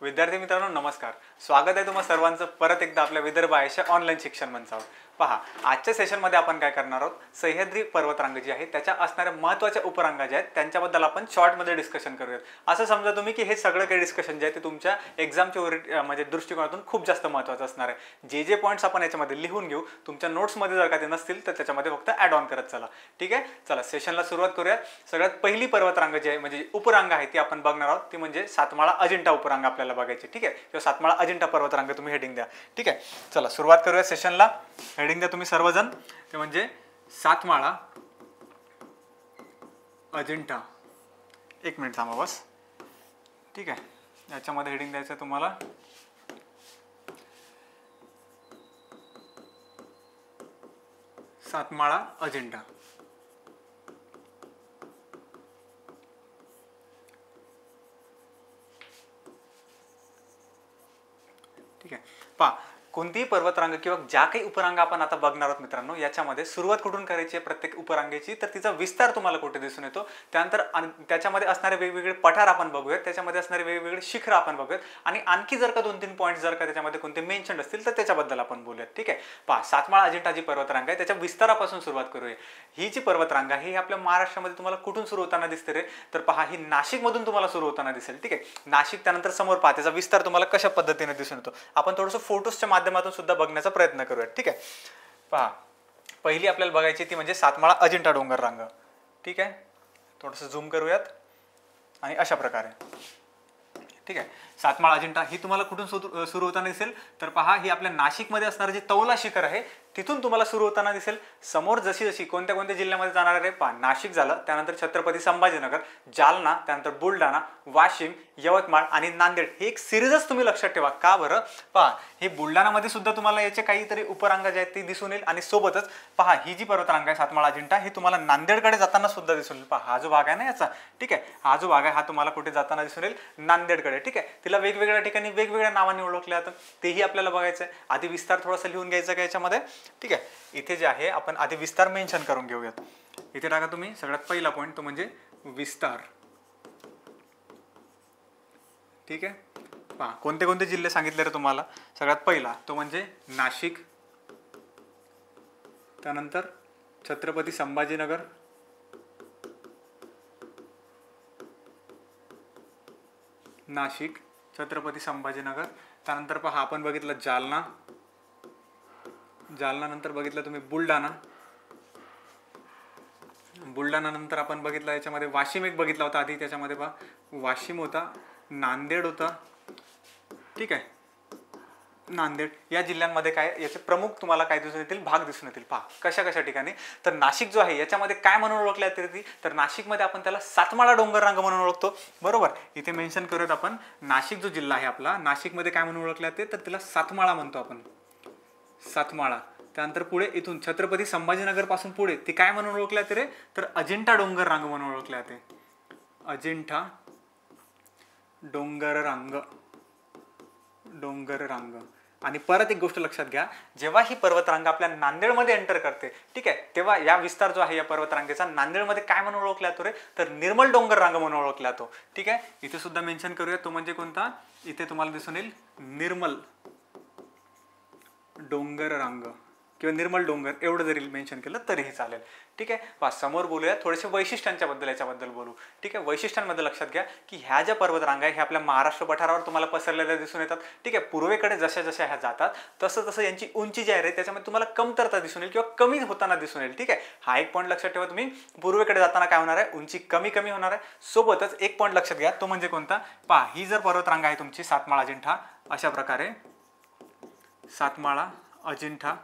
विद्यार्थी मित्रांनो नमस्कार. स्वागत आहे तुम्हा सर्वांचं परत एकदा आपल्या विदर्भ आयुष्य ऑनलाईन शिक्षण मंचावर. पहा, आजच्या सेशनमध्ये आपण काय करणार आहोत, सह्याद्री पर्वतरांग जी आहे त्याच्या असणाऱ्या महत्त्वाच्या उपरांगा ज्या आहेत त्यांच्याबद्दल आपण शॉर्टमध्ये डिस्कशन करूयात. असं समजा तुम्ही की हे सगळं काही डिस्कशन जे आहे ते तुमच्या एक्झामच्या म्हणजे दृष्टिकोनातून खूप जास्त महत्त्वाचं असणार आहे. जे पॉईंट्स आपण याच्यामध्ये लिहून घेऊ, तुमच्या नोट्समध्ये जर का ते नसतील तर त्याच्यामध्ये फक्त ॲड ऑन करत चला. ठीक आहे, चला सेशनला सुरुवात करूया. सगळ्यात पहिली पर्वतरांग जी आहे म्हणजे उपरांग आहे ती आपण बघणार आहोत, ती म्हणजे सातमाळा अजिंठा उपरांग आपल्याला बघायची. ठीक आहे, किंवा सातमाळा अजिंठा पर्वतरांग तुम्ही हेडिंग द्या. ठीक आहे, चला सुरुवात करूया सेशनला. हेडिंग द्या तुम्ही सर्वजण. ते म्हणजे सातमाळा अजिंठा. एक मिनिट थांबा बस. ठीक आहे, याच्यामध्ये हेडिंग द्यायचं तुम्हाला सातमाळा अजिंठा. ठीक आहे, पहा कोणतीही पर्वतरांग किंवा ज्या काही उपरांगा आपण आता बघणार आहोत मित्रांनो, याच्यामध्ये सुरुवात कुठून करायची आहे प्रत्येक उपरांगेची, तर तिचा विस्तार तुम्हाला कुठे दिसून येतो. त्यानंतर त्याच्यामध्ये असणारे वेगवेगळे पठार आपण बघूयात, त्याच्यामध्ये असणारे वेगवेगळे शिखर आपण बघूयात आणि आणखी जर का 2-3 पॉईंट जर का त्याच्यामध्ये कोणते मेन्शन असतील तर त्याच्याबद्दल आपण बोलूयात. ठीक आहे, पहा सातमाळा अजिंठा जी पर्वतरांग आहे त्याच्या विस्तारापासून सुरुवात करूया. ही जी पर्वतरांग आहे ही आपल्या महाराष्ट्रामध्ये तुम्हाला कुठून सुरू होताना दिसते रे, तर पहा ही नाशिकमधून तुम्हाला सुरू होताना दिसेल. ठीक आहे, नाशिक त्यानंतर समोर पहा त्याचा विस्तार तुम्हाला कशा पद्धतीने दिसून येतो. आपण थोडंसं फोटोजच्या माध्यमातून सुद्धा बघण्याचा प्रयत्न करूयात. ठीक आहे, पहा पहिली आपल्याला बघायची ती म्हणजे सातमाळा अजिंठा डोंगर रांग. ठीक आहे, थोडंसं झूम करूयात आणि अशा प्रकारे. ठीक आहे, सातमाळा अजिंठा ही तुम्हाला कुठून सुरू होताना दिसेल, तर पहा ही आपल्या नाशिकमध्ये असणारं जे तौला शिखर आहे तिथून तुम्हाला सुरू होताना दिसेल. समोर जशी जशी कोणत्या कोणत्या जिल्ह्यामध्ये जाणार आहे पहा, नाशिक झालं, त्यानंतर छत्रपती संभाजीनगर, जालना, त्यानंतर बुलढाणा, वाशिम, यवतमाळ आणि नांदेड. हे एक सिरीजच तुम्ही लक्षात ठेवा. का बरं, पहा हे बुलढाणामध्ये सुद्धा तुम्हाला याचे काहीतरी उपरांगा जे आहेत ते दिसून येईल आणि सोबतच पहा ही जी पर्वतरांग आहे सातमाळा अजिंठा ही तुम्हाला नांदेडकडे जाताना सुद्धा दिसून येईल. पहा हा जो भाग आहे ना याचा, ठीक आहे, हा जो भाग आहे हा तुम्हाला कुठे जाताना दिसून येईल, नांदेडकडे. ठीक आहे, तिला वेगवेगळ्या ठिकाणी वेगवेगळ्या नावाने ओळखले जातं, तेही आपल्याला बघायचं आहे. आधी विस्तार थोडासा लिहून घ्यायचा का याच्यामध्ये. ठीक आहे, इथे जे आहे आपण आधी विस्तार मेन्शन करून घेऊयात. इथे टाका तुम्ही सगळ्यात पहिला पॉईंट, तो म्हणजे विस्तार. ठीक आहे, पहा कोणते कोणते जिल्हे सांगितले रे तुम्हाला. सगळ्यात पहिला तो म्हणजे नाशिक, त्यानंतर छत्रपती संभाजीनगर, नाशिक, छत्रपती संभाजीनगर, त्यानंतर पहा आपण बघितलं जालना, जालना नंतर बघितलं तुम्ही बुलढाणा, बुलढाणा नंतर आपण बघितलं याच्यामध्ये वाशिम एक बघितला होता आधी, त्याच्यामध्ये पहा वाशिम होता, नांदेड होता. ठीक आहे, नांदेड या जिल्ह्यांमध्ये काय याचे प्रमुख तुम्हाला काय दिसून येतील, भाग दिसून येतील. पहा कशा कशा ठिकाणी. तर नाशिक जो आहे याच्यामध्ये काय म्हणून ओळखले जाते, तर नाशिकमध्ये आपण त्याला सातमाळा डोंगर रांग म्हणून ओळखतो. बरोबर, इथे मेन्शन करूयात आपण. नाशिक जो जिल्हा आहे आपला, नाशिकमध्ये काय म्हणून ओळखले जाते, तर तिला सातमाळा म्हणतो आपण, सातमाळा. त्यानंतर पुढे इथून छत्रपती संभाजीनगर पासून पुढे ती काय म्हणून ओळखले जाते रे, तर अजिंठा डोंगर रांग म्हणून ओळखले जाते, अजिंठा डोंगर रांग, डोंगर रांग. आणि परत एक गोष्ट लक्षात घ्या, जेव्हा ही पर्वतरांग आपल्या नांदेडमध्ये एंटर करते, ठीक आहे, तेव्हा या विस्तार जो आहे या पर्वतरांगेचा नांदेडमध्ये काय म्हणून ओळखला जातो रे, तर निर्मल डोंगर रांग म्हणून ओळखला जातो. ठीक आहे, इथे सुद्धा मेन्शन करूया, तो म्हणजे कोणता, इथे तुम्हाला दिसून येईल निर्मल डोंगर रांग किंवा निर्मल डोंगर, एवढं जरी मेन्शन केलं तरीही चालेल. ठीक आहे, पाच समोर बोलूया थोडेसे वैशिष्ट्यांच्या बद्दल, याच्याबद्दल बोलू. ठीक आहे, वैशिष्ट्यांमध्ये लक्षात घ्या की ह्या ज्या पर्वतरांगा आहे ह्या आपल्या महाराष्ट्र पठारावर तुम्हाला पसरलेल्या दिसून येतात. ठीक आहे, पूर्वेकडे जशा जशा ह्या जातात तसं तसं यांची उंची जी आहे त्याच्यामध्ये तुम्हाला कमतरता दिसून येईल किंवा कमी होताना दिसून येईल. ठीक आहे, हा एक पॉईंट लक्षात ठेवा तुम्ही. पूर्वेकडे जाताना काय होणार आहे, उंची कमी कमी होणार आहे. सोबतच एक पॉईंट लक्षात घ्या, तो म्हणजे कोणता, पहा ही जर पर्वतरांगा आहे तुमची सातमाळा अजिंठा, अशा प्रकारे सातमाळा अजिंठा.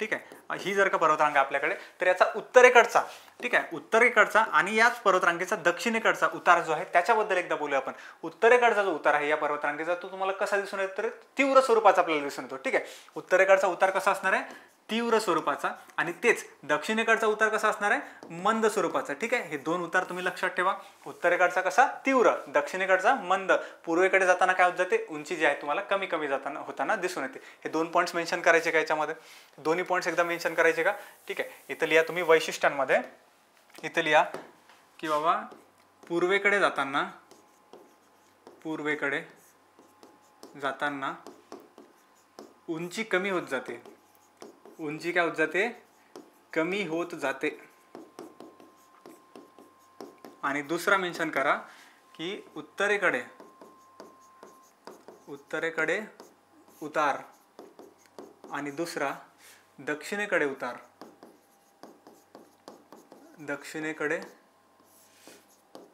ठीक आहे, ही जर का पर्वतरांग आपल्याकडे, तर याचा उत्तरेकडचा, ठीक आहे, उत्तरेकडचा आणि याच पर्वतरांगेचा दक्षिणेकडचा उतार जो आहे त्याच्याबद्दल एकदा बोलूया आपण. उत्तरेकडचा जो उतार आहे या पर्वतरांगेचा तो तुम्हाला कसा दिसून येतो, तर तीव्र स्वरूपाचा आपल्याला दिसून येतो. ठीक आहे, उत्तरेकडचा उतार कसा असणार आहे, तीव्र स्वरूपाचा, आणि तेच दक्षिणेकडचा उतार कसा असणार आहे, मंद स्वरूपाचा. ठीक आहे, हे दोन उतार तुम्ही लक्षात ठेवा. उत्तरेकडचा कसा तीव्र, दक्षिणेकडचा मंद. पूर्वेकडे जाताना काय होत जाते, उंची जी आहे तुम्हाला कमी कमी जाताना होताना दिसून येते. हे दोन पॉईंट्स मेन्शन करायचे का याच्यामध्ये, दोन्ही पॉईंट्स एकदा मेन्शन करायचे का. ठीक आहे, इथं लिहा तुम्ही वैशिष्ट्यांमध्ये, इथं लिहा की बाबा पूर्वेकडे जाताना, पूर्वेकडे जाताना उंची कमी होत जाते, उंची काय होत जाते, कमी होत जाते. आणि दुसरा मेन्शन करा की उत्तरेकडे उतार आणि दुसरा दक्षिणेकडे उतार. दक्षिणेकडे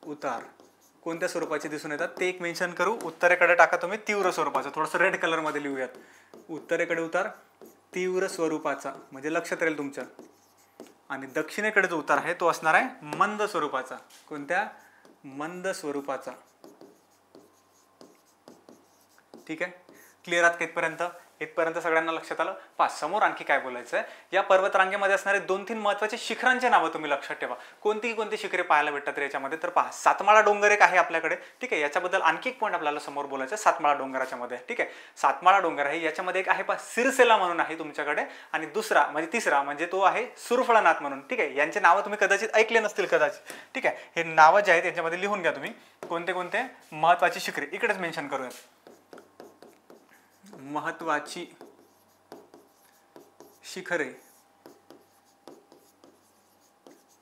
उतार कोणत्या स्वरूपाचे दिसून येतात ते एक मेन्शन करू. उत्तरेकडे टाका तुम्ही तीव्र स्वरूपाचं, थोडंसं रेड कलर मध्ये लिहूयात. उत्तरेकडे उतार तीव्र स्वरूपाचा, म्हणजे लक्षात राहील तुमच्या. आणि दक्षिणेकडे जो उतार आहे तो असणार आहे मंद स्वरूपाचा. कोणत्या? मंद स्वरूपाचा. ठीक आहे, क्लिअर आहात का इथपर्यंत? इथपर्यंत सगळ्यांना लक्षात आलं? पहा समोर आणखी काय बोलायचं आहे. या पर्वतरांगेमध्ये असणारे 2-3 महत्त्वाचे शिखरांचे नावं तुम्ही लक्षात ठेवा. कोणती कोणती शिखरे पाहायला भेटतात याच्यामध्ये? तर पहा, सातमाळा डोंगर एक आहे आपल्याकडे. ठीक आहे, याच्याबद्दल आणखी एक पॉईंट आपल्याला समोर बोलायचं आहे सातमाळा डोंगराच्या मध्ये. ठीक आहे, सातमाळा डोंगर आहे, याच्यामध्ये एक आहे पहा सिरसेला म्हणून आहे तुमच्याकडे, आणि दुसरा म्हणजे तिसरा म्हणजे तो आहे सुरफळनाथ म्हणून. ठीक आहे, यांचे नावं तुम्ही कदाचित ऐकले नसतील कदाचित. ठीक आहे, हे नावं जे आहेत याच्यामध्ये लिहून घ्या तुम्ही. कोणते कोणते महत्त्वाची शिखरे इकडेच मेन्शन करूयात. महत्त्वाची शिखरे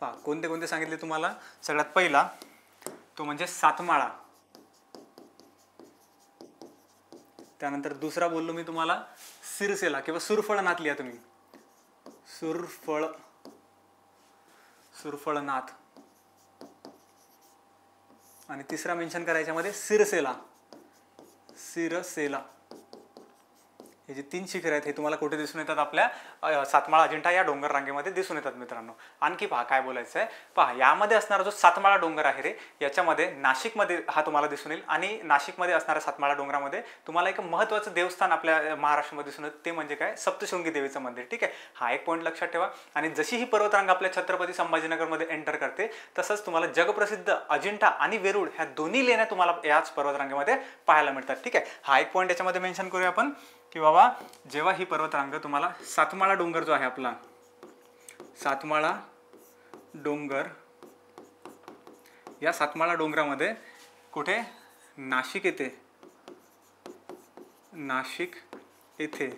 पहा कोणते कोणते सांगितले तुम्हाला. सगळ्यात पहिला तो म्हणजे सातमाळा. त्यानंतर दुसरा बोललो मी तुम्हाला सिरसेला किंवा सुरफळनाथ लिहा तुम्ही. सुरफळनाथ. आणि तिसरा मेन्शन करायच्या मध्ये सिरसेला. हे जे 3 शिखरे आहेत हे तुम्हाला कुठे दिसून येतात? आपल्या सातमाळा अजिंठा या डोंगर रांगेमध्ये दिसून येतात मित्रांनो. आणखी पहा काय बोलायचं आहे. पहा यामध्ये असणारा जो सातमाळा डोंगर आहे रे, याच्यामध्ये नाशिकमध्ये हा तुम्हाला दिसून येईल. आणि नाशिकमध्ये असणाऱ्या सातमाळा डोंगरामध्ये तुम्हाला एक महत्त्वाचं देवस्थान आपल्या महाराष्ट्रामध्ये दिसून येतं, ते म्हणजे काय? सप्तशृंगी देवीचं मंदिर. ठीक आहे, हा एक पॉईंट लक्षात ठेवा. आणि जशी ही पर्वतरांग आपल्या छत्रपती संभाजीनगरमध्ये एंटर करते तसंच तुम्हाला जगप्रसिद्ध अजिंठा आणि वेरूळ ह्या दोन्ही लेण्या तुम्हाला याच पर्वतरांगेमध्ये पाहायला मिळतात. ठीक आहे, हा एक पॉईंट याच्यामध्ये मेन्शन करूया आपण की बाबा जेव्हा ही पर्वतरांग तुम्हाला सातमाळा डोंगर जो आहे आपला सातमाळा डोंगर, या सातमाळा डोंगरामध्ये कुठे? नाशिक येथे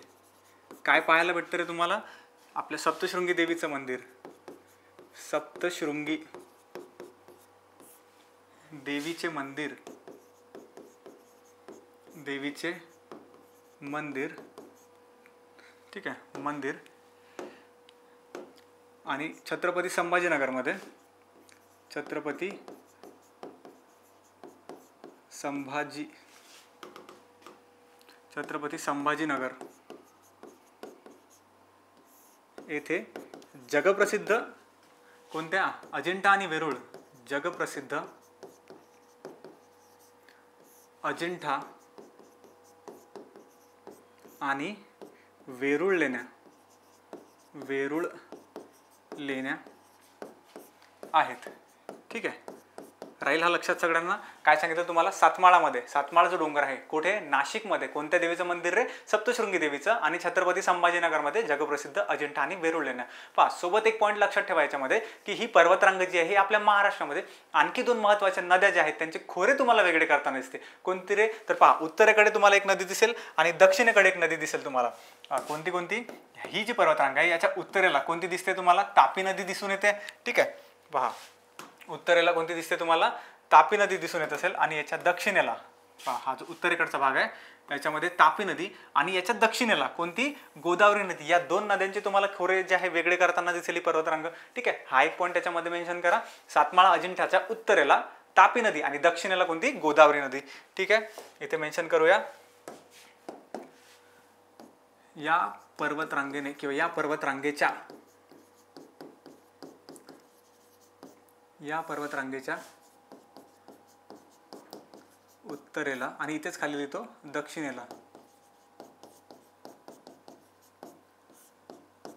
काय पाहायला भेटतं रे तुम्हाला? आपल्या सप्तशृंगी देवीचं मंदिर. सप्तशृंगी देवीचे मंदिर. ठीक आहे, मंदिर. आणि छत्रपती संभाजीनगरमध्ये छत्रपती संभाजीनगर येथे जगप्रसिद्ध कोणत्या? अजिंठा आणि वेरूळ. जगप्रसिद्ध अजिंठा आणि वेरूळ लेण्या आहेत. ठीक आहे, राहील हा लक्षात सगळ्यांना. काय सांगितलं तुम्हाला? सातमाळा जो डोंगर आहे कुठे? नाशिकमध्ये. कोणत्या देवीचं मंदिर रे? सप्तशृंगी देवीचं. आणि छत्रपती संभाजीनगरमध्ये जगप्रसिद्ध अजिंठा आणि वेरूळ लेण्या. पहा सोबत एक पॉईंट लक्षात ठेवायच्या मध्ये की ही पर्वतरांग जी आहे आपल्या महाराष्ट्रामध्ये आणखी 2 महत्त्वाच्या नद्या ज्या आहेत त्यांचे खोरे तुम्हाला वेगळे करताना दिसते. कोणती रे? तर पहा उत्तरेकडे तुम्हाला एक नदी दिसेल आणि दक्षिणेकडे एक नदी दिसेल तुम्हाला. कोणती? ही जी पर्वतरांग आहे याच्या उत्तरेला कोणती दिसते तुम्हाला? तापी नदी दिसून येते. ठीक आहे, पहा उत्तरेला कोणती दिसते तुम्हाला? तापी नदी दिसून येत असेल. आणि याच्या दक्षिणेला पहा हा जो उत्तरेकडचा भाग आहे याच्यामध्ये तापी नदी, आणि याच्या दक्षिणेला कोणती? गोदावरी नदी. या 2 नद्यांचे तुम्हाला खोरे जे आहे वेगळे करताना दिसेल ही पर्वतरांग. ठीक आहे, हा एक पॉईंट त्याच्यामध्ये मेन्शन करा. सातमाळा अजिंठ्याच्या उत्तरेला तापी नदी आणि दक्षिणेला कोणती? गोदावरी नदी. ठीक आहे, इथे मेन्शन करूया. या पर्वतरांगेने किंवा या पर्वतरांगेच्या उत्तरेला आणि इथेच खाली लिहितो दक्षिणेला.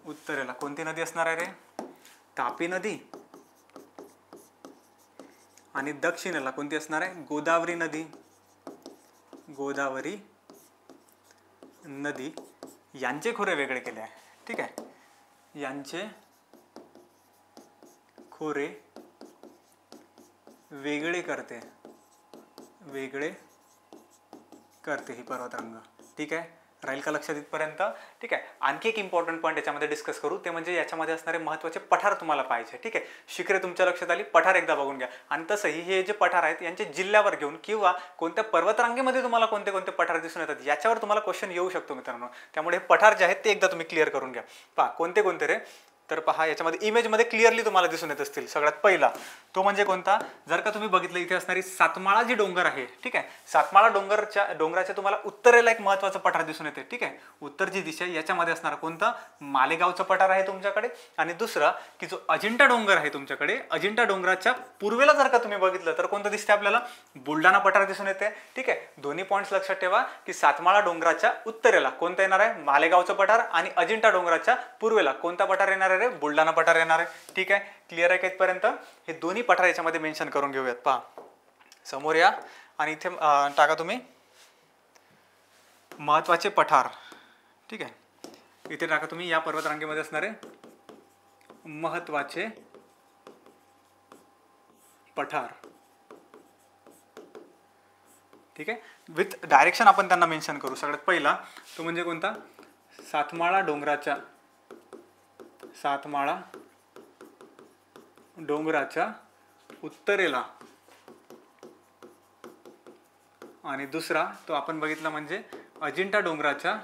उत्तरेला कोणती नदी असणार आहे रे? तापी नदी. आणि दक्षिणेला कोणती असणार आहे? गोदावरी नदी. यांचे खोरे वेगळे केले आहे. ठीक आहे, यांचे खोरे वेगळे करते ही पर्वतरांग. ठीक आहे, राहील का लक्षात इथपर्यंत? ठीक आहे. आणखी एक इम्पॉर्टंट पॉईंट याच्यामध्ये डिस्कस करू, ते म्हणजे याच्यामध्ये असणारे महत्त्वाचे पठार तुम्हाला पाहिजे. ठीक आहे, शिखरे तुमच्या लक्षात आली, पठार एकदा बघून घ्या. आणि तसंही हे जे पठार आहेत यांचे जिल्ह्यावर घेऊन किंवा कोणत्या पर्वतरांगेमध्ये तुम्हाला कोणते कोणते पठार दिसून येतात याच्यावर तुम्हाला क्वेश्चन येऊ शकतो मित्रांनो. त्यामुळे हे पठार जे आहेत ते एकदा तुम्ही क्लिअर करून घ्या. पहा कोणते कोणते रे, तर पहा याच्यामध्ये इमेजमध्ये क्लिअरली तुम्हाला दिसून येत असतील. सगळ्यात पहिला तो म्हणजे कोणता, जर का तुम्ही बघितलं इथे असणारी सातमाळा जी डोंगर आहे, ठीक आहे, सातमाळा डोंगराच्या तुम्हाला उत्तरेला एक महत्त्वाचं पठार दिसून येते. ठीक आहे, उत्तरची दिशा याच्यामध्ये असणार कोणतं, मालेगावचं पठार आहे तुमच्याकडे. आणि दुसरा की जो अजिंठा डोंगर आहे तुमच्याकडे, अजिंठा डोंगराच्या पूर्वेला जर का तुम्ही बघितलं तर कोणतं दिसते आपल्याला, बुलढाणा पठार दिसून येते. ठीक आहे, दोन्ही पॉईंट्स लक्षात ठेवा की सातमाळा डोंगराच्या उत्तरेला कोणतं येणार आहे, मालेगावचं पठार, आणि अजिंठा डोंगराच्या पूर्वेला कोणता पठार येणार आहे, बुलढाणा पठार येणार आहे. ठीक आहे, क्लिअर आहे का इथपर्यंत? हे दोन्ही पठार याच्यामध्ये मेन्शन करून घेऊयात. पहा समोर या आणि इथे टाका तुम्ही महत्वाचे पठार. ठीक आहे, इथे टाका तुम्ही या पर्वतरांगेमध्ये असणारे महत्वाचे पठार. ठीक आहे, विथ डायरेक्शन आपण त्यांना मेन्शन करू. सगळ्यात पहिला तो म्हणजे कोणता, सातमाळा डोंगराच्या उत्तरेला, आणि दुसरा तो आपण बघितला म्हणजे अजिंठा डोंगराच्या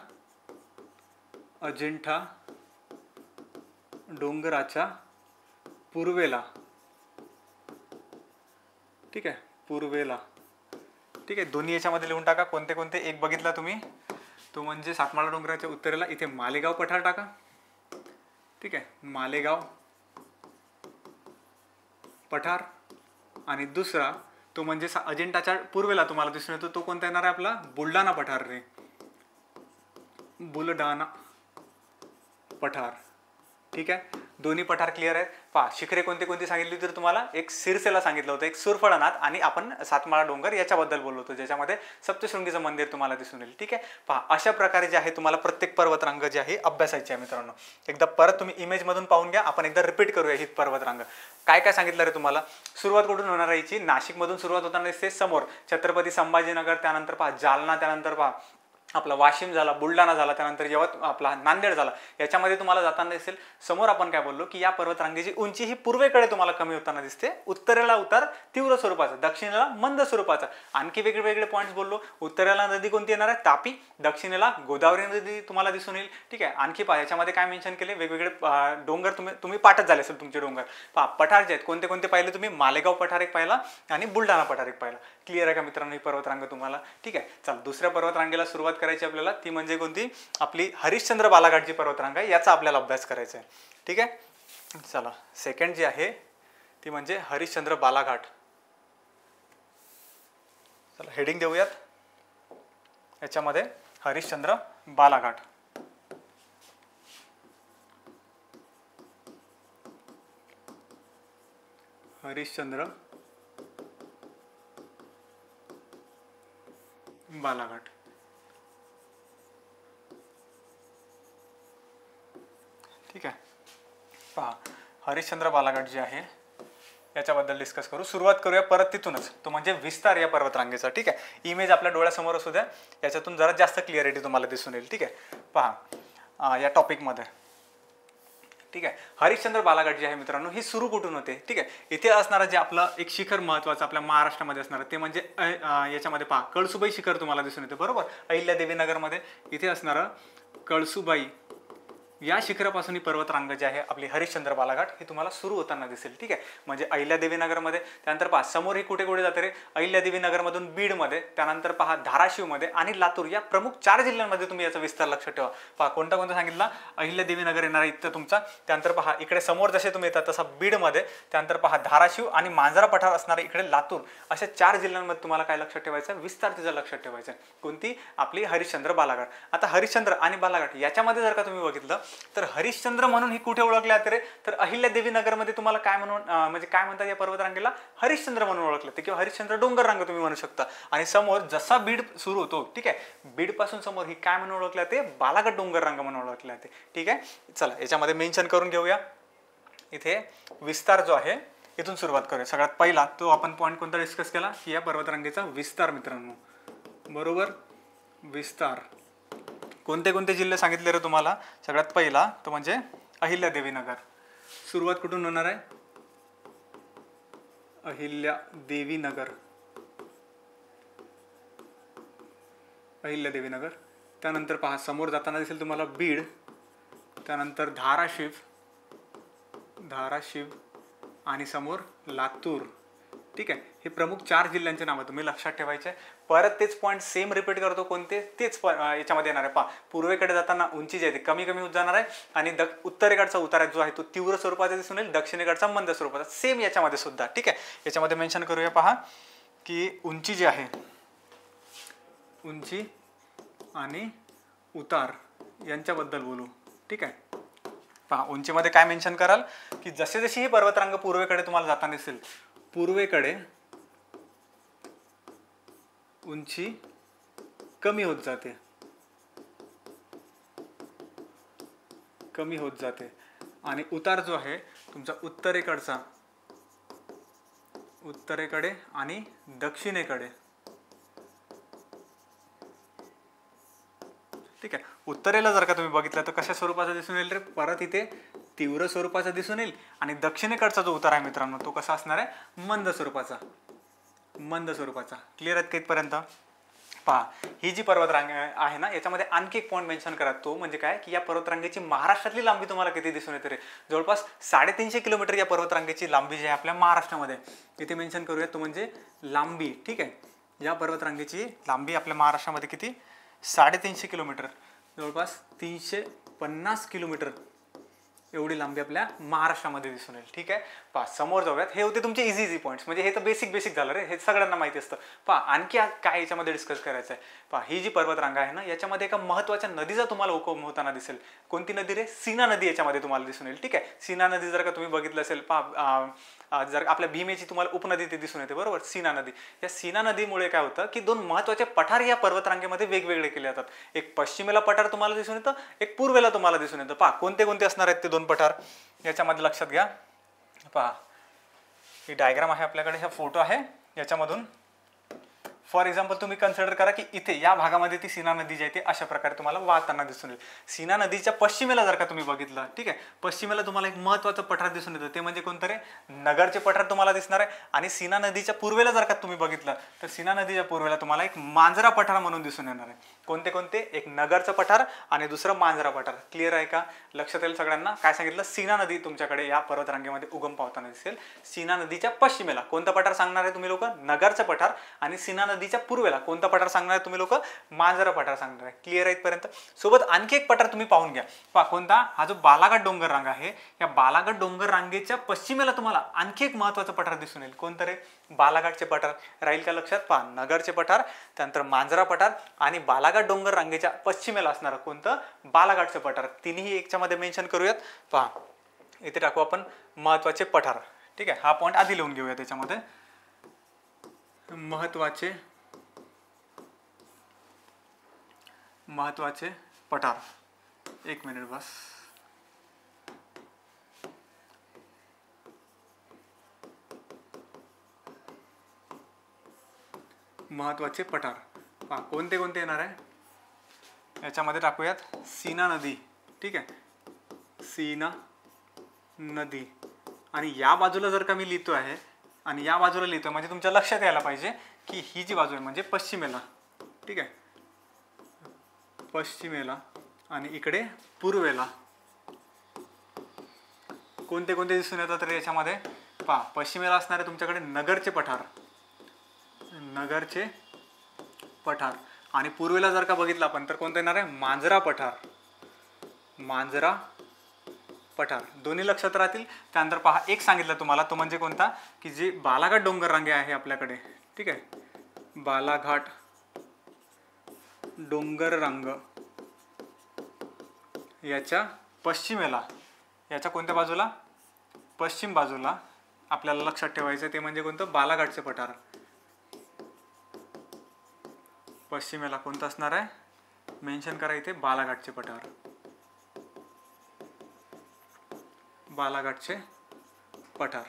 पूर्वेला. ठीक आहे, पूर्वेला. ठीक आहे, दोन्ही याच्यामध्ये लिहून टाका कोणते कोणते. एक बघितला तुम्ही तो म्हणजे सातमाळा डोंगराच्या उत्तरेला, इथे मालेगाव पठार टाका. ठीक आहे, मालेगाव पठार. आणि दुसरा तो म्हणजे अजिंठाच्या पूर्वेला तुम्हाला दिसून येतो तो कोणता येणार आहे आपला, बुलढाणा पठार रे, बुलढाणा पठार. ठीक आहे, दोन्ही पठार क्लिअर आहेत. पहा शिखरे कोणती कोणती सांगितली तर तुम्हाला, एक सिरसेला सांगितलं होतं, एक सुरफळनाथ, आणि आपण सातमाळा डोंगर याच्याबद्दल बोललो होतो ज्याच्यामध्ये सप्तशृंगीचं मंदिर तुम्हाला दिसून येईल. ठीक आहे, पहा अशा प्रकारे जे आहे तुम्हाला प्रत्येक पर्वतरांग जे आहे अभ्यासायची आहे मित्रांनो. एकदा परत तुम्ही इमेजमधून पाहून घ्या, आपण एकदा रिपीट करूया ही पर्वतरांग. काय काय सांगितलं रे तुम्हाला, सुरुवात कुठून होणार आहे याची, नाशिकमधून सुरुवात होताना दिसते, समोर छत्रपती संभाजीनगर, त्यानंतर पहा जालना, त्यानंतर पहा आपला वाशिम झाला, बुलढाणा झाला, त्यानंतर आपला नांदेड झाला. याच्यामध्ये तुम्हाला जाताना दिसेल समोर आपण काय बोललो की या पर्वतरांगेची उंची ही पूर्वेकडे तुम्हाला कमी होताना दिसते, उत्तरेला उतार तीव्र स्वरूपाचा, दक्षिणेला मंद स्वरूपाचा. आणखी वेगळे पॉईंट्स बोललो, उत्तरेला नदी कोणती येणार आहे, तापी, दक्षिणेला गोदावरी नदी तुम्हाला दिसून येईल. ठीक आहे, आणखी पहा याच्यामध्ये काय मेन्शन केले, वेगवेगळे डोंगर तुम्ही पाठच झाले असेल तुमचे डोंगर. पहा पठार जे आहेत कोणते कोणते पाहिले तुम्ही, मालेगाव पठार एक पाहिला आणि बुलढाणा पठार एक पाहिला. क्लिअर आहे का मित्रांनो ही पर्वतरांग तुम्हाला? ठीक आहे, चला दुसऱ्या पर्वतरांगेला सुरुवात करायची आपल्याला, ती म्हणजे कोणती, आपली हरिश्चंद्र बालाघाटची पर्वतरांग आहे, याचा आपल्याला अभ्यास करायचा आहे. ठीक आहे, चला सेकंड जी आहे ती म्हणजे हरिश्चंद्र बालाघाट. चला हेडिंग देऊयात याच्यामध्ये, हरिश्चंद्र बालाघाट. हरिश्चंद्र बालाघाट. ठीक आहे, पहा हरिश्चंद्र बालाघाट जे आहे याच्याबद्दल डिस्कस करू. सुरुवात करूया परत तिथूनच, तो म्हणजे विस्तार या पर्वतरांगेचा. ठीक आहे, इमेज आपल्या डोळ्यासमोर असू द्या, याच्यातून जरा जास्त क्लिअरिटी तुम्हाला दिसून येईल. ठीक आहे, पहा या टॉपिकमध्ये. ठीक आहे, हरिश्चंद्र बालाघाट जे आहे मित्रांनो ही सुरू कुठून होते. ठीक आहे, इथे असणारं जे आपलं एक शिखर महत्वाचं आपल्या महाराष्ट्रामध्ये असणार ते म्हणजे याच्यामध्ये पहा कळसुबाई शिखर तुम्हाला दिसून येते, बरोबर, अहिल्यादेवी नगरमध्ये. इथे असणारं कळसुबाई या शिखरापासून ही पर्वतरांग जी आहे आपली हरिश्चंद्र बालाघाट ही तुम्हाला सुरू होताना दिसेल. ठीक आहे, म्हणजे अहिल्यादेवी नगरमध्ये, त्यानंतर पहा समोर ही कुठे कुठे जाते रे, अहिल्यादेवी नगरमधून बीडमध्ये, त्यानंतर पहा धाराशिवमध्ये आणि लातूर या प्रमुख 4 जिल्ह्यांमध्ये तुम्ही याचा विस्तार लक्षात ठेवा. पहा कोणता कोणता सांगितला, अहिल्यादेवी नगर येणार इथं तुमचा, त्यानंतर पहा इकडे समोर जसे तुम्ही येतात तसा बीडमध्ये, त्यानंतर पहा धाराशिव आणि मांजरा पठार असणारे इकडे लातूर, अशा 4 जिल्ह्यांमध्ये तुम्हाला काय लक्षात ठेवायचं, विस्तार तिचा लक्षात ठेवायचा. कोणती, आपली हरिश्चंद्र बालाघाट. आता हरिश्चंद्र आणि बालाघाट याच्यामध्ये जर का तुम्ही बघितलं तर हरिश्चंद्र म्हणून ही कुठे ओळखले जाते रे, तर अहिल्यादेवी नगरमध्ये तुम्हाला काय म्हणून म्हणजे काय म्हणतात या पर्वतरांगेला, हरिश्चंद्र म्हणून ओळखलं ते, किंवा हरिश्चंद्र डोंगर रांग तुम्ही म्हणू शकता. आणि समोर जसा बीड सुरू होतो, ठीक आहे, बीड पासून समोर ही काय म्हणून ओळखलं जाते, बालाघाट डोंगर रांग म्हणून ओळखले जाते. ठीक आहे, चला याच्यामध्ये मेन्शन करून घेऊया. इथे विस्तार जो आहे इथून सुरुवात करूया. सगळ्यात पहिला तो आपण पॉईंट कोणता डिस्कस केला की या पर्वतरांगेचा विस्तार मित्रांनो, बरोबर. विस्तार. कोणते कोणते जिल्हे सांगितले रे तुम्हाला? सगळ्यात पहिला तो म्हणजे अहिल्यादेवी नगर. सुरुवात कुठून होणार आहे? अहिल्यादेवी नगर. अहिल्यादेवी नगर. त्यानंतर पहा समोर जाताना दिसेल तुम्हाला बीड, त्यानंतर धाराशिव आणि समोर लातूर. ठीक आहे, हे प्रमुख 4 जिल्ह्यांचे नावं तुम्ही लक्षात ठेवायचे. परत तेच पॉईंट सेम रिपीट करतो. कोणते? तेच याच्यामध्ये येणार आहे. पहा पूर्वेकडे जाताना उंची जी आहे ती कमी कमी होत जाणार आहे आणि उत्तरेकडचा उतारा जो आहे तो तीव्र स्वरूपाचा दिसून येईल, दक्षिणेकडचा मंद स्वरूपाचा. सेम याच्यामध्ये सुद्धा. ठीक आहे, याच्यामध्ये मेन्शन करूया. पहा की उंची जी आहे, उंची आणि उतार यांच्याबद्दल बोलू. ठीक आहे, पहा उंचीमध्ये काय मेन्शन कराल की जसे जशी ही पर्वतरांग पूर्वेकडे तुम्हाला जाताना दिसेल, पूर्वेकडे उंची कमी होत जाते आणि उतार जो आहे तुमचा उत्तरेकडे आणि दक्षिणेकडे. ठीक आहे, उत्तरेला जर का तुम्ही बघितलं तर कशा स्वरूपाचा दिसून येईल रे? परत इथे तीव्र स्वरूपाचा दिसून येईल आणि दक्षिणेकडचा जो उतार आहे मित्रांनो तो कसा असणार आहे? मंद स्वरूपाचा. क्लिअर आहेत का इथपर्यंत? पहा ही जी पर्वतरांग आहे ना, याच्यामध्ये आणखी एक पॉईंट मेन्शन करा. तो म्हणजे काय की या पर्वतरांगेची महाराष्ट्रातली लांबी तुम्हाला किती दिसून येते रे? जवळपास 350 किलोमीटर या पर्वतरांगेची लांबी जी आहे आपल्या महाराष्ट्रामध्ये. इथे मेन्शन करूया तो म्हणजे लांबी. ठीक आहे, या पर्वतरांगेची लांबी आपल्या महाराष्ट्रामध्ये किती? 350 किलोमीटर, जवळपास 350 किलोमीटर एवढी लांबी आपल्या महाराष्ट्रामध्ये दिसून येईल. ठीक आहे, पहा समोर जाऊयात. हे होते तुमचे इझी पॉईंट्स, म्हणजे हे तर बेसिक झालं रे, हे सगळ्यांना माहिती असतं. पहा आणखी काय याच्यामध्ये डिस्कस करायचं आहे. पहा ही जी पर्वतरांग आहे ना, याच्यामध्ये एका महत्त्वाच्या नदीचा तुम्हाला उगम होताना दिसेल. कोणती नदी रे? सीना नदी याच्यामध्ये तुम्हाला दिसून येईल. ठीक आहे, सीना नदी जर का तुम्ही बघितलं असेल, पहा जर आपल्या भीमेची तुम्हाला उपनदी ते दिसून येते, बरोबर, सीना नदी. या सीना नदीमुळे काय होतं की 2 महत्त्वाचे पठार या पर्वतरांगेमध्ये वेगवेगळे केले जातात. एक पश्चिमेला पठार तुम्हाला दिसून येतं, एक पूर्वेला तुम्हाला दिसून येतं. पहा कोणते कोणते असणार आहेत ते 2 पठार याच्यामध्ये लक्षात घ्या. पहा ही डायग्राम आहे आपल्याकडे, हा फोटो आहे याच्यामधून. फॉर एक्झाम्पल तुम्ही कन्सिडर करा की इथे या भागामध्ये ती सीना नदी जी आहे ती अशा प्रकारे तुम्हाला वाहताना दिसून येईल. सीना नदीच्या पश्चिमेला जर का तुम्ही बघितलं, ठीक आहे, पश्चिमेला तुम्हाला एक महत्त्वाचं पठार दिसून येतं, ते म्हणजे कोणतं रे? नगरचे पठार तुम्हाला दिसणार आहे. आणि सीना नदीच्या पूर्वेला जर का तुम्ही बघितलं तर सीना नदीच्या पूर्वेला तुम्हाला एक मांजरा पठार म्हणून दिसून येणार आहे. कोणते कोणते? एक नगरचं पठार आणि दुसरं मांजरा पठार. क्लिअर आहे का? लक्षात येईल सगळ्यांना. काय सांगितलं? सीना नदी तुमच्याकडे या पर्वतरांगेमध्ये उगम पावताना दिसेल. सीना नदीच्या पश्चिमेला कोणता पठार सांगणार आहे तुम्ही लोक? नगरचं पठार. आणि सीना नदीच्या पूर्वेला कोणता पठार सांगणार आहे तुम्ही लोक? मांजरा पठार सांगणार आहे. क्लिअर आहे इथपर्यंत? सोबत आणखी एक पठार तुम्ही पाहून घ्या. पहा कोणता? हा जो बालाघाट डोंगर रांग आहे, या बालाघाट डोंगर रांगेच्या पश्चिमेला तुम्हाला आणखी एक महत्त्वाचं पठार दिसून येईल. कोणतं रे? बालाघाटचे पठार. राहील का लक्षात? पहा नगरचे पठार, त्यानंतर मांजरा पठार आणि बालाघाट डोंगर रांगेच्या पश्चिमेला असणारं कोणतं? बालाघाटचं पठार. तिन्ही याच्यामध्ये मेन्शन करूयात. पहा इथे टाकू आपण महत्त्वाचे पठार. ठीक आहे, हा पॉईंट आधी लिहून घेऊया. त्याच्यामध्ये महत्त्वाचे पठार. 1 मिनिट बस. महत्त्वाचे पठार पहा कोणते कोणते येणार आहे याच्यामध्ये टाकूयात. सीना नदी. ठीक आहे, सीना नदी. आणि या बाजूला जर का मी लिहितो आहे आणि या बाजूला लिहितो म्हणजे तुमच्या लक्षात यायला पाहिजे की ही जी बाजू आहे म्हणजे पश्चिमेला. ठीक आहे, पश्चिमेला आणि इकडे पूर्वेला कोणते कोणते दिसून येतात रे याच्यामध्ये? पहा पश्चिमेला असणारे तुमच्याकडे नगरचे पठार आणि पूर्वेला जर का बघितलं आपण तर कोणतं येणार आहे? मांजरा पठार. दोन्ही लक्षात राहतील. त्यानंतर पहा एक सांगितलं तुम्हाला, तो म्हणजे कोणता? की जे बालाघाट डोंगर रांगे आहे आपल्याकडे. ठीक आहे, बालाघाट डोंगर रांग याच्या पश्चिमेला, याच्या कोणत्या बाजूला? पश्चिम बाजूला आपल्याला लक्षात ठेवायचं ते म्हणजे कोणतं? बालाघाटचे पठार. पश्चिमेला कोणतं असणार आहे? मेन्शन करा इथे बालाघाटचे पठार. बालाघाटचे पठार.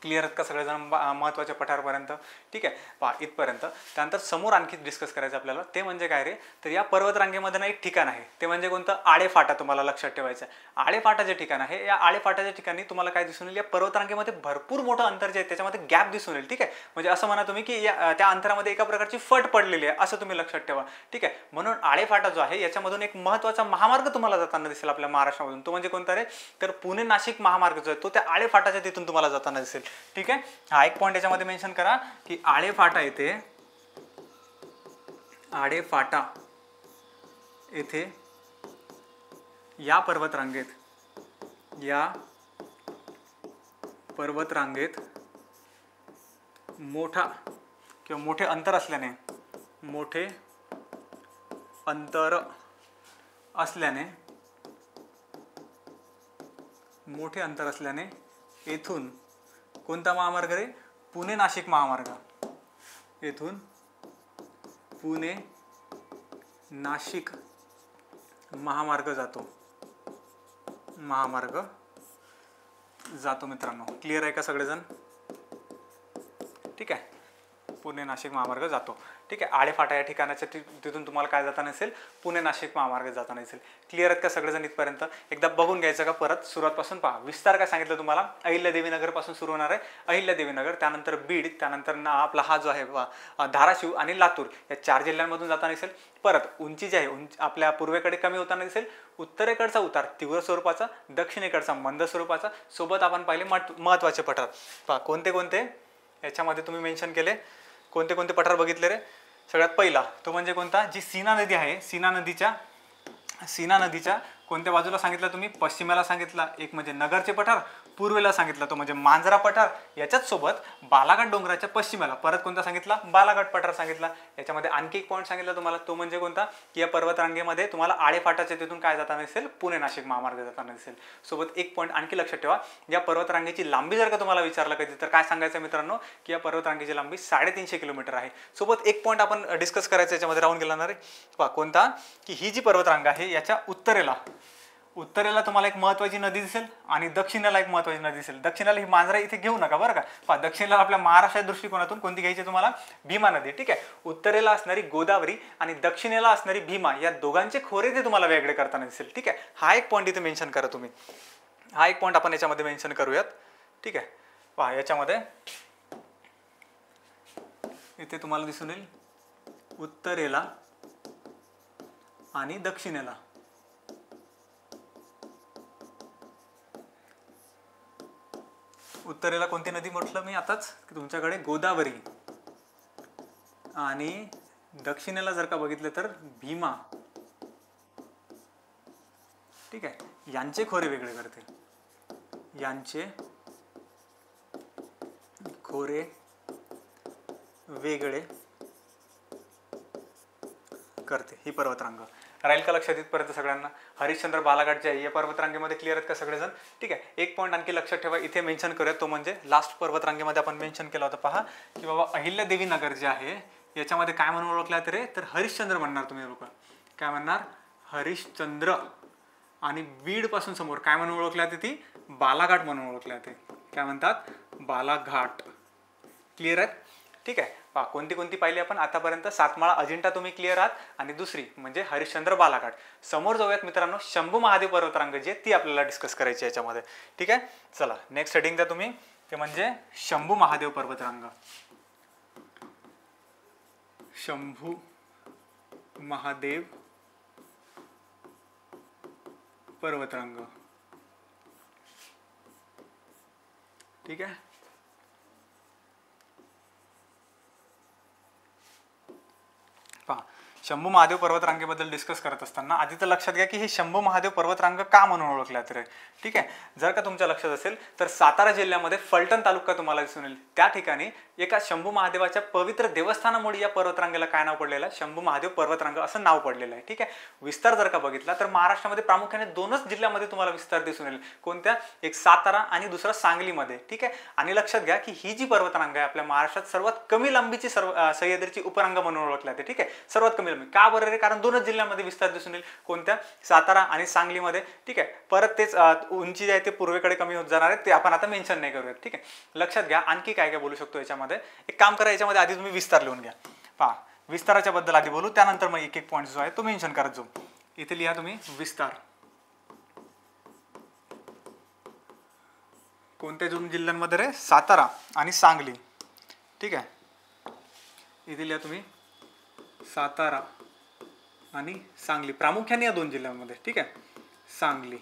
क्लिअर आहेत का सगळेजण महत्त्वाच्या पठारापर्यंत? ठीक आहे, पहा इथपर्यंत. त्यानंतर समोर आणखी डिस्कस करायचं आपल्याला, ते म्हणजे काय रे, तर या पर्वतरांगेमध्ये ना एक ठिकाण आहे, ते म्हणजे कोणतं, आळेफाटा. तुम्हाला लक्षात ठेवायचं आहे, आळेफाटा जे ठिकाण आहे, या आळेफाटाच्या ठिकाणी तुम्हाला काय दिसून येईल, या पर्वतरांगेमध्ये भरपूर मोठं अंतर जे आहे त्याच्यामध्ये गॅप दिसून येईल. ठीक आहे, म्हणजे असं म्हणा तुम्ही की त्या अंतरामध्ये एका प्रकारची फट पडलेली आहे, असं तुम्ही लक्षात ठेवा. ठीक आहे, म्हणून आळेफाटा जो आहे याच्यामधून एक महत्त्वाचा महामार्ग तुम्हाला जाताना दिसेल आपल्या महाराष्ट्रामधून. तो म्हणजे कोणता रे, तर पुणे नाशिक महामार्ग जो आहे तो त्या आळेफाटाच्या तिथून तुम्हाला जाताना दिसेल. ठीक आहे, हा एक पॉईंट याच्यामध्ये मेन्शन करा की आळेफाटा येथे, आळेफाटा येथे या पर्वतरांगेत मोठा किंवा मोठे अंतर असल्याने येथून कोणता महामार्ग रे, पुणे नाशिक महामार्ग, येथून पुणे नाशिक महामार्ग जातो मित्रांनो. क्लिअर आहे का सगळेजण? ठीक आहे, पुणे नाशिक महामार्ग जातो. ठीक आहे, आळेफाटा या ठिकाणाच्या तिथून तुम्हाला काय जाताना दिसेल, पुणे नाशिक महामार्ग जाताना दिसेल. क्लिअर आहेत का सगळेजण इथपर्यंत? एकदा बघून घ्यायचं का परत सुरुवातपासून? पहा, विस्तार काय सांगितलं तुम्हाला, अहिल्यादेवी नगर पासून सुरू होणार आहे, अहिल्यादेवी नगर, त्यानंतर बीड, त्यानंतर आपला हा जो आहे धाराशिव आणि लातूर या 4 जिल्ह्यांमधून जाताना दिसेल. परत उंची जी आहे आपल्या पूर्वेकडे कमी होताना दिसेल, उत्तरेकडचा उतार तीव्र स्वरूपाचा, दक्षिणेकडचा मंद स्वरूपाचा. सोबत आपण पाहिले महत्त्वाचे पठार. पहा कोणते कोणते याच्यामध्ये तुम्ही मेन्शन केले, कोणते कोणते पठार बघितले रे. सगळ्यात पहिला तो म्हणजे कोणता, जी सीना नदी आहे, सीना नदीच्या कोणत्या बाजूला सांगितलं तुम्ही, पश्चिमेला सांगितला. एक म्हणजे नगरचे पठार, पूर्वेला सांगितला तो म्हणजे मांजरा पठार, याच्याच सोबत बालाघाट डोंगराच्या पश्चिमेला परत कोणता सांगितला, बालाघाट पठार सांगितला. याच्यामध्ये आणखी एक पॉईंट सांगितला तुम्हाला, तो म्हणजे कोणता, की या पर्वतरांगेमध्ये तुम्हाला आळेफाटाच्या तिथून काय जाताना दिसेल, पुणे नाशिक महामार्ग जाताना दिसेल. सोबत एक पॉईंट आणखी लक्षात ठेवा, या पर्वतरांगेची लांबी जर का तुम्हाला विचारलं कधी तर काय सांगायचं मित्रांनो, की या पर्वतरांगेची लांबी 350 किलोमीटर आहे. सोबत एक पॉईंट आपण डिस्कस करायचं याच्यामध्ये राहून गेला ना रे. पहा कोणता, की ही जी पर्वतरांग आहे याच्या उत्तरेला तुम्हाला एक महत्त्वाची नदी दिसेल आणि दक्षिणेला एक महत्त्वाची नदी दिसेल. दक्षिणेला ही मांजरा इथे घेऊ नका बरं का. पहा दक्षिणेला आपल्या महाराष्ट्राच्या दृष्टिकोनातून कोणती घ्यायची तुम्हाला, भीमा नदी. ठीक आहे, उत्तरेला असणारी गोदावरी आणि दक्षिणेला असणारी भीमा, या दोघांचे खोरे ते तुम्हाला वेगळे करताना दिसेल. ठीक आहे, हा एक पॉईंट इथे मेन्शन करा तुम्ही, हा एक पॉईंट आपण याच्यामध्ये मेन्शन करूयात. ठीक आहे, पहा याच्यामध्ये इथे तुम्हाला दिसून येईल उत्तरेला आणि दक्षिणेला उत्तरेला कोणती नदी म्हटलं मी आताच, तुमच्याकडे गोदावरी, आणि दक्षिणेला जर का बघितलं तर भीमा. ठीक आहे, यांचे खोरे वेगळे करते, यांचे खोरे वेगळे करते ही पर्वतरांग. राहील का लक्षात इथपर्यंत सगळ्यांना? हरिश्चंद्र बालाघाट जे आहे या पर्वतरांगेमध्ये क्लिअर आहेत का सगळेजण? ठीक आहे, एक पॉईंट आणखी लक्षात ठेवा इथे मेन्शन करूयात, तो म्हणजे लास्ट पर्वतरांगेमध्ये आपण मेन्शन केला होता. पहा की बाबा अहिल्यादेवी नगर जे आहे याच्यामध्ये काय म्हणून ओळखलं जाते रे, तर हरिश्चंद्र म्हणणार तुम्ही लोक. काय म्हणणार? हरिश्चंद्र. आणि बीड पासून समोर काय म्हणून ओळखली जाते ती? बालाघाट म्हणून ओळखली जाते. काय म्हणतात? बालाघाट. क्लिअर आहे? ठीक आहे, पहा कोणती कोणती पाहिली आपण आतापर्यंत. सातमाळा अजिंठा तुम्ही क्लिअर आहात, आणि दुसरी म्हणजे हरिश्चंद्र बालाघाट. समोर जाऊयात मित्रांनो, शंभू महादेव पर्वतरांग जी आहे ती आपल्याला डिस्कस करायची याच्यामध्ये. ठीक आहे, चला नेक्स्ट हेडिंग द्या तुम्ही, ते म्हणजे शंभू महादेव पर्वतरांग. शंभू महादेव पर्वतरांग. ठीक आहे, पहा शंभू महादेव पर्वतरांगेबद्दल डिस्कस करत असताना आधी तर लक्षात घ्या की हे शंभू महादेव पर्वतरांग का म्हणून ओळखले जाते. ठीक आहे, जर का तुमच्या लक्षात असेल तर सातारा जिल्ह्यामध्ये फलटण तालुका तुम्हाला दिसून येईल. त्या ठिकाणी एका शंभू महादेवाच्या पवित्र देवस्थानामुळे या पर्वतरांगेला काय नाव पडलेलं आहे? शंभू महादेव पर्वतरांग असं नाव पडलेलं आहे. ठीक आहे, विस्तार जर का बघितला तर महाराष्ट्रामध्ये प्रामुख्याने 2च जिल्ह्यामध्ये तुम्हाला विस्तार दिसून येईल. कोणत्या? एक सातारा आणि दुसरा सांगलीमध्ये. ठीक आहे, आणि लक्षात घ्या की ही जी पर्वतरांग आहे आपल्या महाराष्ट्रात सर्वात कमी लांबीची सह्याद्रीची उपरांग म्हणून ओळखली जाते. ठीक आहे, सर्वात कमी बोललेलो मी. का बरं रे? कारण दोनच जिल्ह्यांमध्ये विस्तार दिसून येईल. कोणत्या? सातारा आणि सांगलीमध्ये. ठीक आहे. परत तेच उंची जी आहे ते पूर्वेकडे कमी होत जाणार आहे, ते आपण आता मेन्शन नाही करूयात. ठीक आहे. लक्षात घ्या. आणखी काय काय बोलू शकतो याच्यामध्ये. एक काम करा, याच्यामध्ये आधी तुम्ही विस्तार लिहून घ्या. पहा, विस्ताराच्या बद्दल आधी बोलू, त्यानंतर मग एक एक पॉईंट जो आहे तो मेन्शन करत जाऊ. इथे लिहा तुम्ही विस्तार. कोणत्या दोन जिल्ह्यांमध्ये रे? सातारा आणि सांगली. ठीक आहे. इथे लिहा तुम्ही सातारा आणि सांगली, प्रामुख्याने या दोन जिल्ह्यांमध्ये. ठीक आहे. सांगली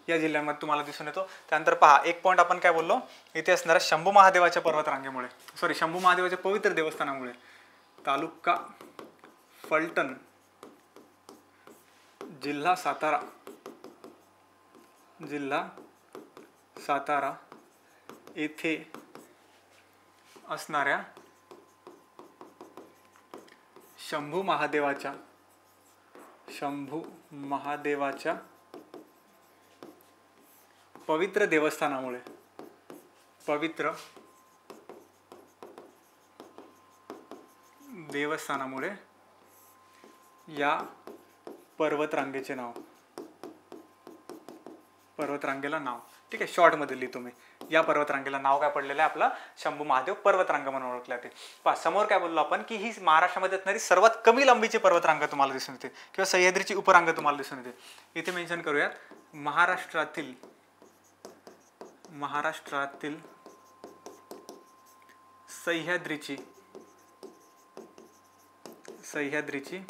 या जिल्ह्यांमध्ये तुम्हाला दिसून येतो. त्यानंतर पहा, एक पॉईंट आपण काय बोललो, इथे असणाऱ्या शंभू महादेवाच्या पर्वतरांगेमुळे, शंभू महादेवाच्या पवित्र देवस्थानामुळे तालुका फलटण, जिल्हा सातारा येथे असणाऱ्या शंभू महादेवाच्या पवित्र देवस्थानामुळे या पर्वतरांगेला नाव. ठीक आहे. शॉर्ट मध्ये लिहितो मी. या पर्वतरांगेला नाव काय पडलेलं आहे? आपला शंभू महादेव पर्वतरांग म्हणून ओळखले जाते. पहा, समोर काय बोललो आपण की ही महाराष्ट्रामध्ये असणारी सर्वात कमी लांबीची पर्वतरांग तुम्हाला दिसून येते किंवा सह्याद्रीची उपरांग तुम्हाला दिसून येते. इथे मेन्शन करूयात महाराष्ट्रातील सह्याद्रीची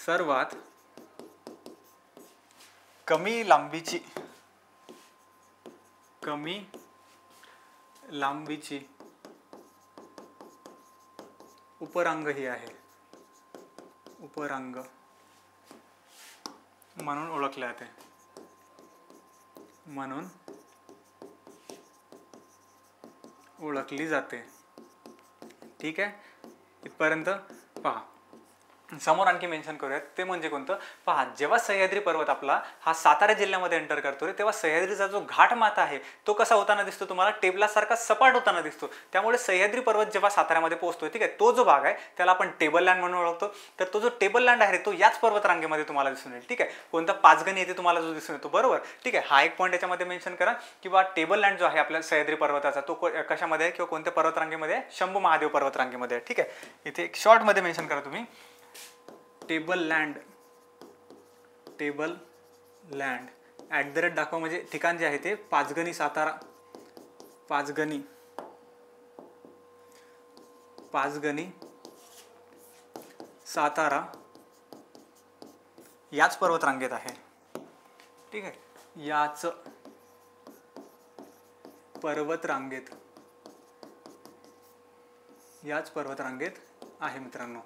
सर्वात कमी लांबीची उपरांग ही आहे. उपरांग म्हणून ओळखले जाते. ओळखली जाते. ठीक आहे. इथपर्यंत पहा. समोर आणखी मेन्शन करूयात, ते म्हणजे कोणतं? पहा, जेव्हा सह्याद्री पर्वत आपला हा सातारा जिल्ह्यामध्ये एंटर करतोय, तेव्हा सह्याद्रीचा जो घाट माथा आहे तो कसा होताना दिसतो तुम्हाला? टेबलासारखा सपाट होताना दिसतो. त्यामुळे सह्याद्री पर्वत जेव्हा साताऱ्यामध्ये पोहोचतोय, ठीक आहे, तो जो भाग आहे त्याला आपण टेबल लँड म्हणून ओळखतो. तर तो जो टेबल लँड आहे तो याच पर्वतरांगेमध्ये तुम्हाला दिसून येईल. ठीक आहे. कोणता? पाचगणी येथे तुम्हाला जो दिसून येतो. बरोबर. ठीक आहे. हा एक पॉईंट याच्यामध्ये मेन्शन करा की बा टेबल लँड जो आहे आपल्या सह्याद्री पर्वताचा तो कशामध्ये आहे किंवा कोणत्या पर्वतरांगेमध्ये आहे? शंभू महादेव पर्वतरांगेमध्ये आहे. ठीक आहे. इथे एक शॉर्ट मध्ये मेन्शन करा तुम्ही टेबल लँड @ दाखवा, म्हणजे ठिकाण जे आहे ते पाचगणी सातारा याच पर्वतरांगेत आहे. ठीक आहे. याच पर्वतरांगेत आहे मित्रांनो.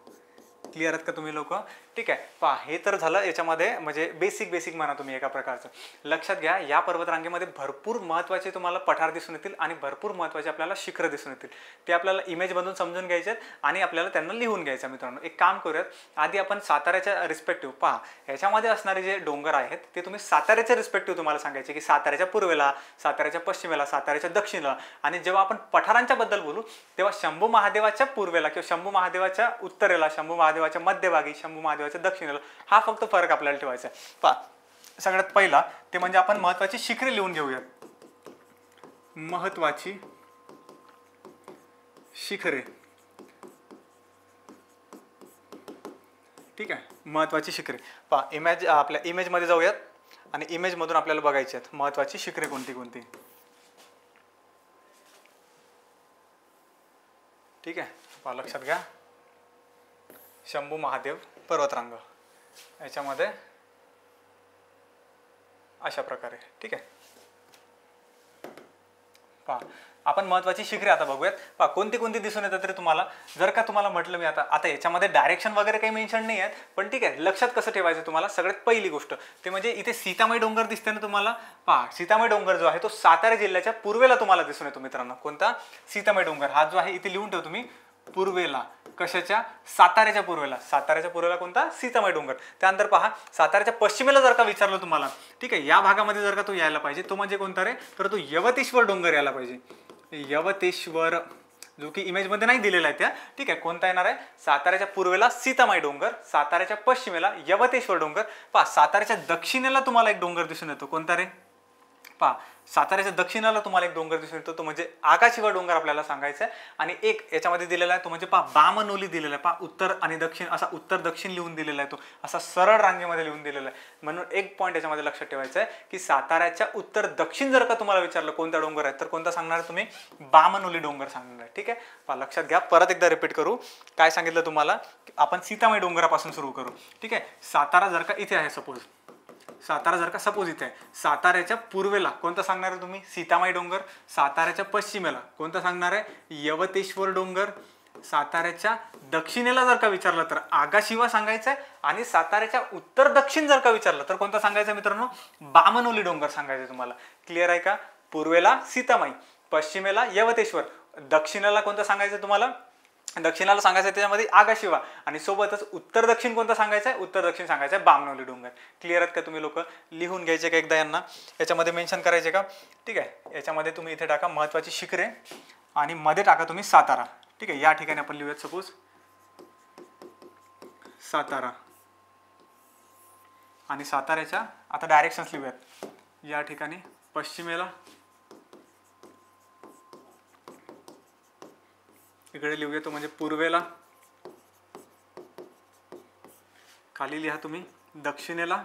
क्लिअर आहेत का तुम्ही लोक? ठीक आहे. पहा, हे तर झालं याच्यामध्ये म्हणजे बेसिक म्हणा तुम्ही एका प्रकारचं. लक्षात घ्या, या पर्वतरांगेमध्ये भरपूर महत्त्वाचे तुम्हाला पठार दिसून येतील आणि भरपूर महत्त्वाचे आपल्याला शिखरं दिसून येतील. ते आपल्याला इमेजमधून समजून घ्यायचे आहेत आणि आपल्याला त्यांना लिहून घ्यायचं. मित्रांनो, एक काम करूयात, आधी आपण साताऱ्याच्या रिस्पेक्टिव्ह पहा, याच्यामध्ये असणारे जे डोंगर आहेत ते तुम्ही साताऱ्याच्या रिस्पेक्टिव्ह तुम्हाला सांगायचे की साताऱ्याच्या पूर्वेला, साताऱ्याच्या पश्चिमेला, साताऱ्याच्या दक्षिणेला. आणि जेव्हा आपण पठारांच्या बद्दल बोलू तेव्हा शंभू महादेवाच्या पूर्वेला किंवा शंभू महादेवाच्या उत्तरेला, शंभू महादेवाच्या मध्यभागी, शंभू महादेवाच्या दक्षिणेला, हा फक्त फरक आपल्याला ठेवायचा आहे. पहा, सगळ्यात पहिला ते म्हणजे आपण महत्त्वाची शिखरे लिहून घेऊयात. महत्त्वाची शिखरे. ठीक आहे. महत्त्वाची शिखरे. पहा, आपल्या इमेजमध्ये जाऊयात आणि इमेजमधून आपल्याला बघायची आहेत महत्त्वाची शिखरे कोणती कोणती. ठीक आहे. पहा, लक्षात घ्या, शंभू महादेव पर्वतरांग याच्यामध्ये अशा प्रकारे. ठीक आहे. पहा, आपण महत्त्वाची शिखरे आता बघूयात. पहा, कोणती कोणती दिसून येतात तरी तुम्हाला. जर का तुम्हाला म्हटलं मी आता याच्यामध्ये डायरेक्शन वगैरे काही मेन्शन नाही आहेत, पण ठीक आहे, लक्षात कसं ठेवायचं तुम्हाला. सगळ्यात पहिली गोष्ट ते म्हणजे इथे सीतामढी डोंगर दिसते ना तुम्हाला. पहा, सीतामढी डोंगर जो आहे तो सातारा जिल्ह्याच्या पूर्वेला तुम्हाला दिसून येतो मित्रांनो. कोणता? सीतामढी डोंगर. हा जो आहे इथे लिहून ठेव तुम्ही, पूर्वेला. कशाच्या? साताऱ्याच्या पूर्वेला. साताऱ्याच्या पूर्वेला कोणता? सीतामढी डोंगर. त्यानंतर पहा, साताऱ्याच्या पश्चिमेला जर का विचारलं तुम्हाला, ठीक आहे, या भागामध्ये जर का तो यायला पाहिजे, तो म्हणजे कोणता रे? तर तो यवतेश्वर डोंगर यायला पाहिजे. यवतेश्वर जो की इमेजमध्ये नाही दिलेला आहे त्या, ठीक आहे. कोणता येणार आहे? साताऱ्याच्या पूर्वेला सीतामाई डोंगर, साताऱ्याच्या पश्चिमेला यवतेश्वर डोंगर. पहा साताऱ्याच्या दक्षिणेला तुम्हाला एक डोंगर दिसून येतो. कोणता रे? पहा साताऱ्याच्या दक्षिणाला तुम्हाला एक डोंगर दिसून येतो, तो म्हणजे आगाशिवा डोंगर आपल्याला सांगायचा आहे. आणि एक याच्यामध्ये दिलेला आहे तो म्हणजे पहा बामनोली दिलेला आहे. पहा उत्तर आणि दक्षिण असा उत्तर दक्षिण लिहून दिलेला आहे, तो असा सरळ रांगेमध्ये लिहून दिलेला आहे. म्हणून एक पॉईंट याच्यामध्ये लक्षात ठेवायचा आहे की साताऱ्याच्या उत्तर दक्षिण जर का तुम्हाला विचारलं कोणता डोंगर आहे तर कोणता सांगणार तुम्ही? बामनोली डोंगर सांगणार आहे. ठीक आहे. पहा लक्षात घ्या, परत एकदा रिपीट करू. काय सांगितलं तुम्हाला? आपण सीतामाई डोंगरापासून सुरू करू. ठीक आहे. सातारा जर का इथे आहे, सपोज सातारा जर का सपोज इथे आहे, साताऱ्याच्या पूर्वेला कोणता सांगणार आहे तुम्ही? सीतामाई डोंगर. साताऱ्याच्या पश्चिमेला कोणता सांगणार आहे? यवतेश्वर डोंगर. साताऱ्याच्या दक्षिणेला जर का विचारलं तर आगाशिवा सांगायचं आहे. आणि साताऱ्याच्या उत्तर दक्षिण जर का विचारलं तर कोणता सांगायचं मित्रांनो? बामनोली डोंगर सांगायचं तुम्हाला. क्लिअर आहे का? पूर्वेला सीतामाई, पश्चिमेला यवतेश्वर, दक्षिणेला कोणतं सांगायचं तुम्हाला? दक्षिणाला सांगायचं आहे त्याच्यामध्ये आगाशिवा, आणि सोबतच उत्तर दक्षिण कोणतं सांगायचं आहे? उत्तर दक्षिण सांगायचं आहे बामनोली डोंगर. क्लिअर आहेत का तुम्ही लोक? लिहून घ्यायचे का एकदा यांना? याच्यामध्ये मेन्शन करायचे का? ठीक आहे. याच्यामध्ये तुम्ही इथे टाका महत्त्वाची शिखरे आणि मध्ये टाका तुम्ही सातारा. ठीक आहे. या ठिकाणी आपण लिहूयात सपोज सातारा, आणि साताऱ्याच्या आता डायरेक्शन्स लिहूयात. या ठिकाणी पश्चिमेला, इकडे लिहूया तो म्हणजे पूर्वेला, खाली लिहा तुम्ही दक्षिणेला,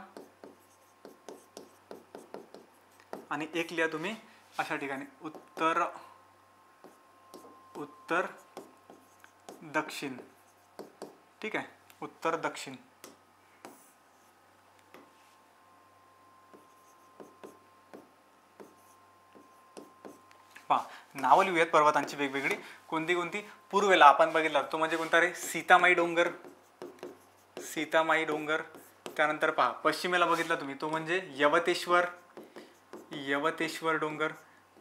आणि एक लिहा तुम्ही अशा ठिकाणी उत्तर उत्तर दक्षिण. ठीक आहे. उत्तर दक्षिण. पहा नावं लिहूयात पर्वतांची वेगवेगळी. कोणती कोणती? पूर्वेला आपण बघितला तो म्हणजे कोणता रे? सीतामाई डोंगर. सीतामाई डोंगर. त्यानंतर पहा पश्चिमेला बघितला तुम्ही तो म्हणजे यवतेश्वर, यवतेश्वर डोंगर.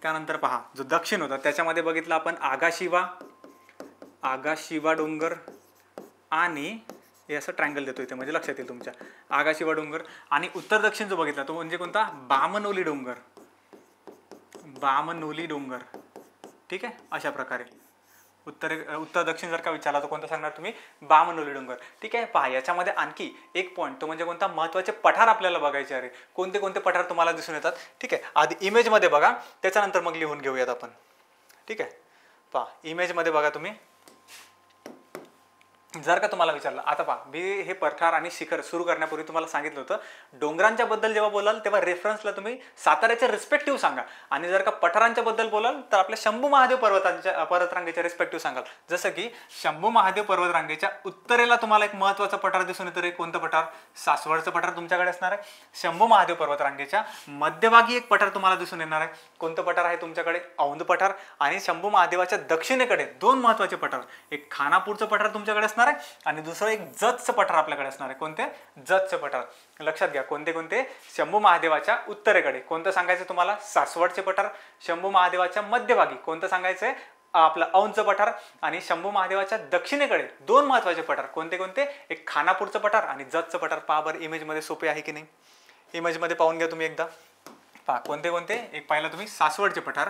त्यानंतर पहा जो दक्षिण होता त्याच्यामध्ये बघितला आपण आगाशिवा, आगाशिवा डोंगर, आणि हे असं ट्रायंगल देतो इथे म्हणजे लक्षात येईल तुमच्या. आगाशिवा डोंगर. आणि उत्तर दक्षिण जो बघितला तो म्हणजे कोणता? बामनोली डोंगर, बामनोली डोंगर. ठीक आहे. अशा प्रकारे उत्तर दक्षिण जर का विचारला तर कोणता सांगणार तुम्ही? बामनोली डोंगर. ठीक आहे. पहा याच्यामध्ये आणखी एक पॉईंट तो म्हणजे कोणता? महत्त्वाचे पठार आपल्याला बघायचे आहे. कोणते कोणते पठार तुम्हाला दिसून येतात? ठीक आहे. आधी इमेजमध्ये बघा, त्याच्यानंतर मग लिहून घेऊयात आपण. ठीक आहे. पहा इमेजमध्ये बघा तुम्ही. जर का तुम्हाला विचारलं, आता पहा मी हे पठार आणि शिखर सुरू करण्यापूर्वी तुम्हाला सांगितलं होतं डोंगरांच्या बद्दल जेव्हा बोलाल तेव्हा रेफरन्सला तुम्ही साताऱ्याच्या रिस्पेक्टिव्ह सांगा, आणि जर का पठारांच्या बद्दल बोलाल तर आपल्या शंभू महादेव पर्वतरांगेच्या रिस्पेक्टिव्ह सांगाल. जसं की शंभू महादेव पर्वतरांगेच्या उत्तरेला तुम्हाला एक महत्त्वाचं पठार दिसून येतं रे. कोणतं पठार? सासवडचं पठार तुमच्याकडे असणार आहे. शंभू महादेव पर्वतरांगेच्या मध्यभागी एक पठार तुम्हाला दिसून येणार आहे. कोणतं पठार आहे तुमच्याकडे? औंध पठार. आणि शंभू महादेवाच्या दक्षिणेकडे दोन महत्त्वाचे पठार, एक खानापूरचं पठार तुमच्याकडे असणार आहे आणि दुसरं एक जतचं पठार आपल्याकडे असणार आहे. कोणते? जतचं पठार. लक्षात घ्या कोणते कोणते? शंभू महादेवाच्या उत्तरेकडे कोणतं सांगायचं तुम्हाला? सासवडचे पठार. शंभू महादेवाच्या मध्यभागी कोणतं सांगायचंय? आपलं औंधचं पठार. आणि शंभू महादेवाच्या दक्षिणेकडे दोन महत्त्वाचे पठार. कोणते कोणते? एक खानापूरचं पठार आणि जतचं पठार. पहा बरं इमेजमध्ये सोपे आहे की नाही? इमेजमध्ये पाहून घ्या तुम्ही एकदा. पहा कोणते कोणते? एक पाहिलं तुम्ही सासवडचे पठार,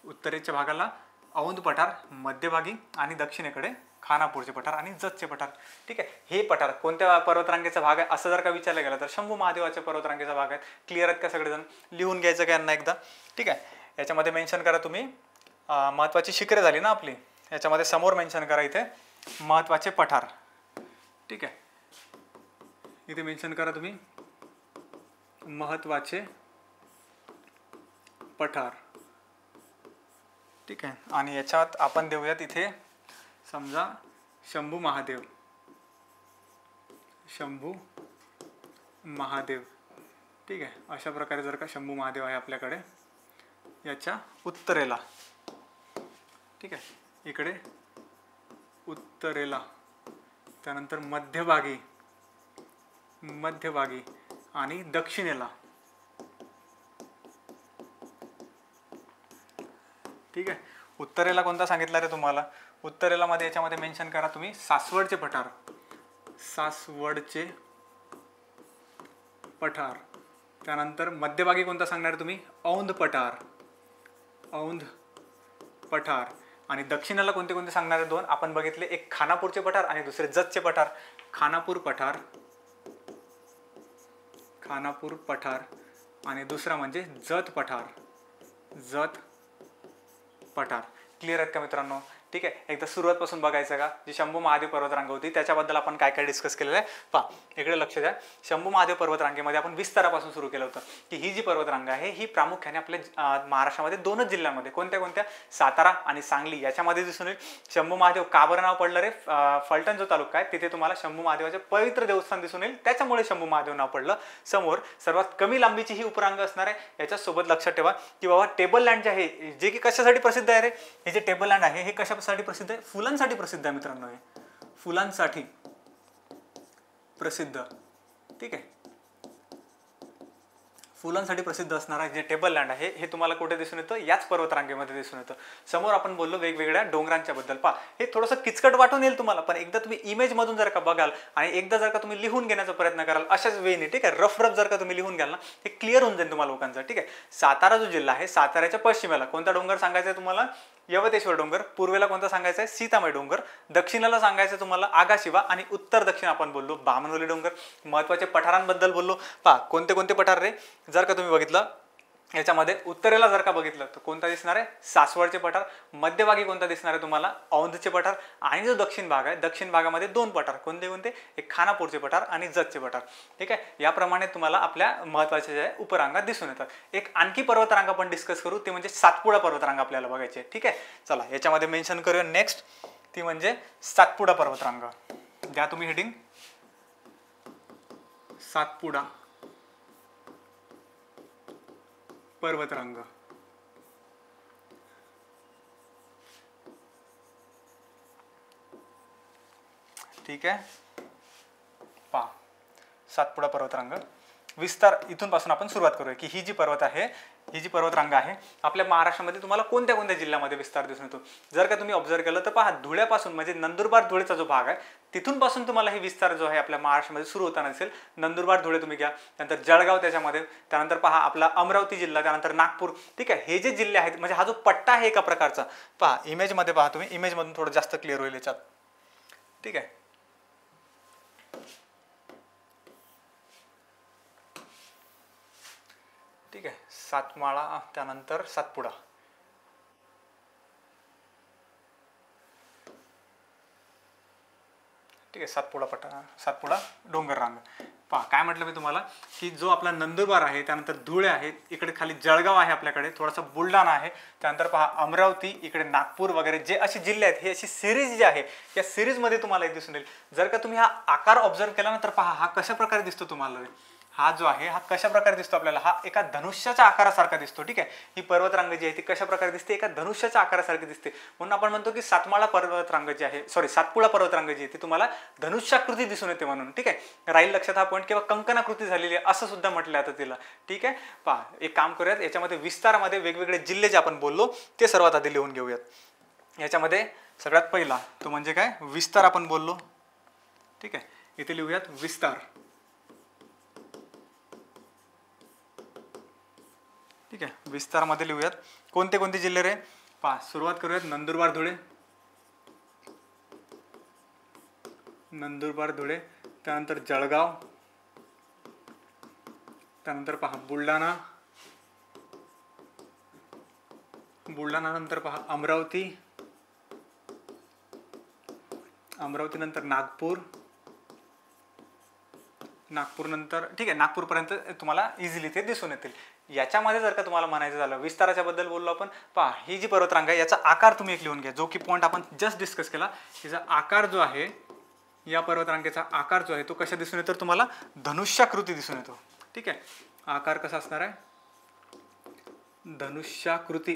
उत्तरेच्या भागाला औंध पठार, मध्यभागी आणि दक्षिणेकडे खानापूरचे पठार आणि जतचे पठार. ठीक आहे. हे पठार कोणत्या पर्वतरांगेचा भाग आहे असं जर का विचारलं गेलं तर शंभू महादेवाच्या पर्वतरांगेचा भाग आहे. क्लिअर आहेत का सगळेजण? लिहून घ्यायचं का यांना एकदा? ठीक आहे. याच्यामध्ये मेन्शन करा तुम्ही महत्त्वाची शिखरे झाली ना आपली, याच्यामध्ये समोर मेन्शन करा इथे महत्त्वाचे पठार. ठीक आहे. इथे मेन्शन करा तुम्ही महत्त्वाचे पठार. ठीक आहे. आणि याच्यात आपण देऊयात इथे समजा शंभू महादेव, शंभू महादेव. ठीक आहे. अशा प्रकारे जर का शंभू महादेव आहे आपल्याकडे याच्या उत्तरेला. ठीक आहे. इकडे उत्तरेला, त्यानंतर मध्यभागी, मध्यभागी आणि दक्षिणेला. ठीक आहे. उत्तरेला कोणता सांगितला रे तुम्हाला? उत्तरेला मध्ये याच्यामध्ये मेन्शन करा तुम्ही सासवडचे पठार, सासवडचे पठार. त्यानंतर मध्यभागी कोणता सांगणार तुम्ही? औंध पठार, औंध पठार. आणि दक्षिणेला कोणते कोणते सांगणारे दोन आपण बघितले, एक खानापूरचे पठार आणि दुसरे जतचे पठार. खानापूर पठार आणि दुसरा म्हणजे जत पठार. क्लिअर आहेत का मित्रांनो? ठीक आहे, एकदा सुरुवातपासून बघायचं का. जी शंभू महादेव पर्वतरांग होती त्याच्याबद्दल आपण काय काय डिस्कस केलेलं आहे पहा. इकडे लक्ष द्या. शंभू महादेव पर्वतरांगेमध्ये आपण विस्तारापासून सुरू केलं होतं की ही जी पर्वतरांग आहे ही प्रामुख्याने आपल्या महाराष्ट्रामध्ये दोनच जिल्ह्यांमध्ये, कोणत्या कोणत्या, सातारा आणि सांगली याच्यामध्ये दिसून येईल. शंभू महादेव का बरं नाव पडलं रे? फलटण जो तालुका आहे तिथे तुम्हाला शंभू महादेवाचे पवित्र देवस्थान दिसून येईल, त्याच्यामुळे शंभू महादेव नाव पडलं. समोर सर्वात कमी लांबीची ही उपरांग असणार आहे. याच्यासोबत लक्षात ठेवा की बाबा टेबल लँड जे आहे, जे की कशासाठी प्रसिद्ध आहे रे? हे जे टेबल लँड आहे हे कशासाठी प्रसिद्ध आहे? फुलांसाठी प्रसिद्ध आहे मित्रांनो. हे फुलांसाठी प्रसिद्ध, ठीक आहे, फुलांसाठी प्रसिद्ध असणार आहे जे टेबल लँड आहे हे तुम्हाला कुठे दिसून येतं? याच पर्वतरांगेमध्ये दिसून येतं. समोर आपण बोललो वेगवेगळ्या डोंगरांच्या बद्दल. पहा, हे थोडंसं किचकट वाटून येईल तुम्हाला, पण एकदा तुम्ही इमेज मधून जर का बघाल आणि एकदा जर का तुम्ही लिहून घेण्याचा प्रयत्न कराल अशाच वेळी, ठीक आहे, रफ जर का तुम्ही लिहून घ्याल ना, हे क्लिअर होऊन जाईल तुम्हाला लोकांचं. ठीक आहे, सातारा जो जिल्हा आहे, साताऱ्याच्या पश्चिमेला कोणता डोंगर सांगायचा आहे तुम्हाला? यवतेश्वर डोंगर. पूर्वेला कोणता सांगायचा आहे? सीतामाई डोंगर. दक्षिणेला सांगायचं तुम्हाला आगाशिवा आणि उत्तर दक्षिण आपण बोललो बामणोली डोंगर. महत्वाचे पठारांबद्दल बोललो. पहा, कोणते कोणते पठार रे? जर का तुम्ही बघितलं याच्यामध्ये उत्तरेला जर का बघितलं तर कोणता दिसणार आहे? सासवडचे पठार. मध्यभागी कोणता दिसणार आहे तुम्हाला? औंधचे पठार. आणि जो दक्षिण भाग आहे, दक्षिण भागामध्ये दोन पठार. कोणते कोणते? एक खानापूरचे पठार आणि जतचे पठार. ठीक आहे, याप्रमाणे तुम्हाला आपल्या महत्वाच्या ज्या उपरांगा दिसून येतात. एक आणखी पर्वतरांग आपण डिस्कस करू, ते म्हणजे सातपुडा पर्वतरांग आपल्याला बघायची आहे. ठीक आहे, चला याच्यामध्ये मेन्शन करूया नेक्स्ट, ती म्हणजे सातपुडा पर्वतरांग. द्या तुम्ही हेडिंग सातपुडा पर्वतरांग. ठीक आहे, पहा सातपुडा पर्वतरांग विस्तार इथून पासून आपण सुरुवात करूया की ही जी पर्वतरांग आहे आपल्या महाराष्ट्रामध्ये तुम्हाला कोणत्या कोणत्या जिल्ह्यामध्ये विस्तार दिसून येतो. जर का तुम्ही ऑब्झर्व केलं तर पहा, धुळ्यापासून म्हणजे नंदुरबार धुळेचा जो भाग आहे तिथून पासून तुम्हाला हे विस्तार जो आहे आपल्या महाराष्ट्रामध्ये सुरू होताना दिसेल. नंदुरबार धुळे तुम्ही घ्या, त्यानंतर जळगाव त्याच्यामध्ये, त्यानंतर पहा आपला अमरावती जिल्हा, त्यानंतर नागपूर. ठीक आहे, हे जे जिल्हे आहेत म्हणजे हा जो पट्टा आहे एका प्रकारचा, पहा इमेजमध्ये पहा तुम्ही, इमेजमधून थोडं जास्त क्लिअर होईल याच्यात. ठीक आहे, ठीक आहे, सातमाळा त्यानंतर सातपुडा. ठीक आहे, सातपुडा डोंगर रांग. पहा काय म्हटलं मी तुम्हाला की जो आपला नंदुरबार आहे, त्यानंतर धुळे आहे, इकडे खाली जळगाव आहे, आपल्याकडे थोडासा बुलढाणा आहे, त्यानंतर पहा अमरावती, इकडे नागपूर वगैरे जे असे जिल्हे आहेत, हे अशी सिरीज जी आहे या सिरीजमध्ये तुम्हाला एक दिसून येईल. जर का तुम्ही हा आकार ऑब्झर्व केला ना तर पहा हा कशा प्रकारे दिसतो तुम्हाला. हा जो आहे हा कशा प्रकारे दिसतो आपल्याला? हा एका धनुष्याच्या आकारासारखा दिसतो. ठीक आहे, ही पर्वतरांग जी आहे ती कशा प्रकारे दिसते? एका धनुष्याच्या आकारासारखी दिसते. म्हणून आपण म्हणतो की सातपुडा पर्वतरांग जी आहे ती तुम्हाला धनुष्याकृती दिसून येते म्हणून. ठीक आहे, राहील लक्षात हा पॉईंट, किंवा कंकणाकृती झालेली आहे असं सुद्धा म्हटलं जातं तिला. ठीक आहे, पहा एक काम करूयात, याच्यामध्ये विस्तारामध्ये वेगवेगळे जिल्हे जे आपण बोललो ते सर्वात आधी लिहून घेऊयात. याच्यामध्ये सगळ्यात पहिला तो म्हणजे काय? विस्तार आपण बोललो. ठीक आहे, इथे लिहूयात विस्तार. ठीक आहे, विस्तारामध्ये लिहूयात कोणते कोणते जिल्हे रे? पहा सुरुवात करूयात नंदुरबार धुळे, त्यानंतर जळगाव, त्यानंतर पहा बुलढाणा, नंतर पहा अमरावती, नंतर नागपूर नंतर, ठीक आहे, नागपूरपर्यंत तुम्हाला इझिली ते दिसून येतील. याच्यामध्ये जर का तुम्हाला म्हणायचं झालं विस्ताराच्या बद्दल बोललो आपण, पहा ही जी पर्वतरांग आहे याचा आकार तुम्ही एक लिहून घ्या, जो की पॉईंट आपण जस्ट डिस्कस केला. याचा आकार जो आहे, या पर्वतरांगेचा आकार जो आहे तो कशा दिसून येतो? तुम्हाला धनुष्याकृती दिसून येतो. ठीक आहे, आकार कसा असणार आहे? धनुष्याकृती.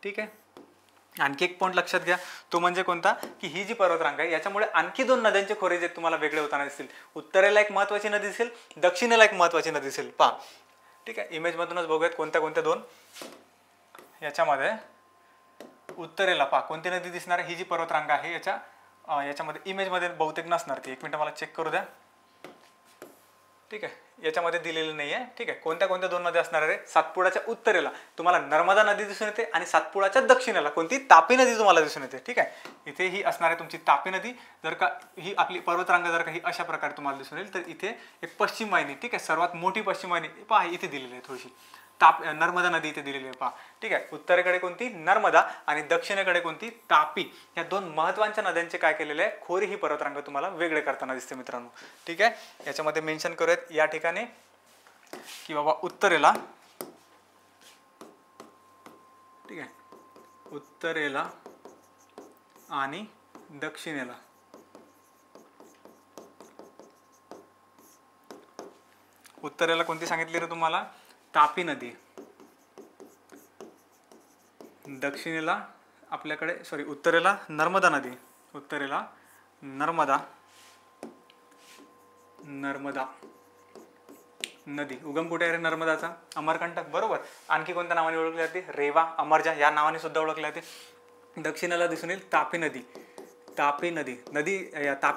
ठीक आहे, आणखी एक पॉईंट लक्षात घ्या, तो म्हणजे कोणता? की ही जी पर्वतरांग आहे याच्यामुळे आणखी दोन नद्यांचे खोरे जे तुम्हाला वेगळे होताना दिसतील. उत्तरेला एक महत्वाची नदी दिसेल, दक्षिणेला एक महत्वाची नदी दिसेल. पहा, ठीक आहे, इमेज मधूनच बघूयात कोणत्या कोणत्या दोन. याच्यामध्ये उत्तरेला पहा कोणती नदी दिसणार आहे? ही जी पर्वतरांग आहे याच्यामध्ये इमेजमध्ये बहुतेक नसणार ती. एक मिनिट मला चेक करू द्या. ठीक आहे, याच्यामध्ये दिलेलं नाही आहे. ठीक आहे, कोणत्या कोणत्या दोन नद्या असणार आहे? सातपुडाच्या उत्तरेला तुम्हाला नर्मदा नदी दिसून येते आणि सातपुडाच्या दक्षिणेला कोणती? तापी नदी तुम्हाला दिसून येते. ठीक आहे, इथे ही असणार आहे तुमची तापी नदी. जर का ही आपली पर्वतरांग जर का ही अशा प्रकारे तुम्हाला दिसून येईल, तर इथे एक पश्चिम वाहिनी, ठीक आहे, सर्वात मोठी पश्चिम वाहिनी पहा इथे दिलेली आहे थोडीशी. नर्मदा नदी इथे दिलेली आहे पहा. ठीक आहे, उत्तरेकडे कोणती? नर्मदा आणि दक्षिणेकडे कोणती? तापी. या दोन महत्त्वाच्या नद्यांचे काय केलेले आहे? खोरी ही पर्वतरांग तुम्हाला वेगळे करताना दिसते मित्रांनो. ठीक आहे, याच्यामध्ये मेन्शन करूयात या ठिकाणी की बाबा उत्तरेला, ठीक आहे, उत्तरेला आणि दक्षिणेला उत्तरेला कोणती सांगितली रे तुम्हाला? तापी नदी. दक्षिणेला आपल्याकडे उत्तरेला नर्मदा नदी. उत्तरेला नर्मदा नदी. उगम कुठे आहे नर्मदाचा? अमरकंटक. बरोबर. आणखी कोणत्या नावाने ओळखली जाते? रेवा, अमरजा या नावाने सुद्धा ओळखली जाते. दक्षिणेला दिसून येईल तापी नदी. तापी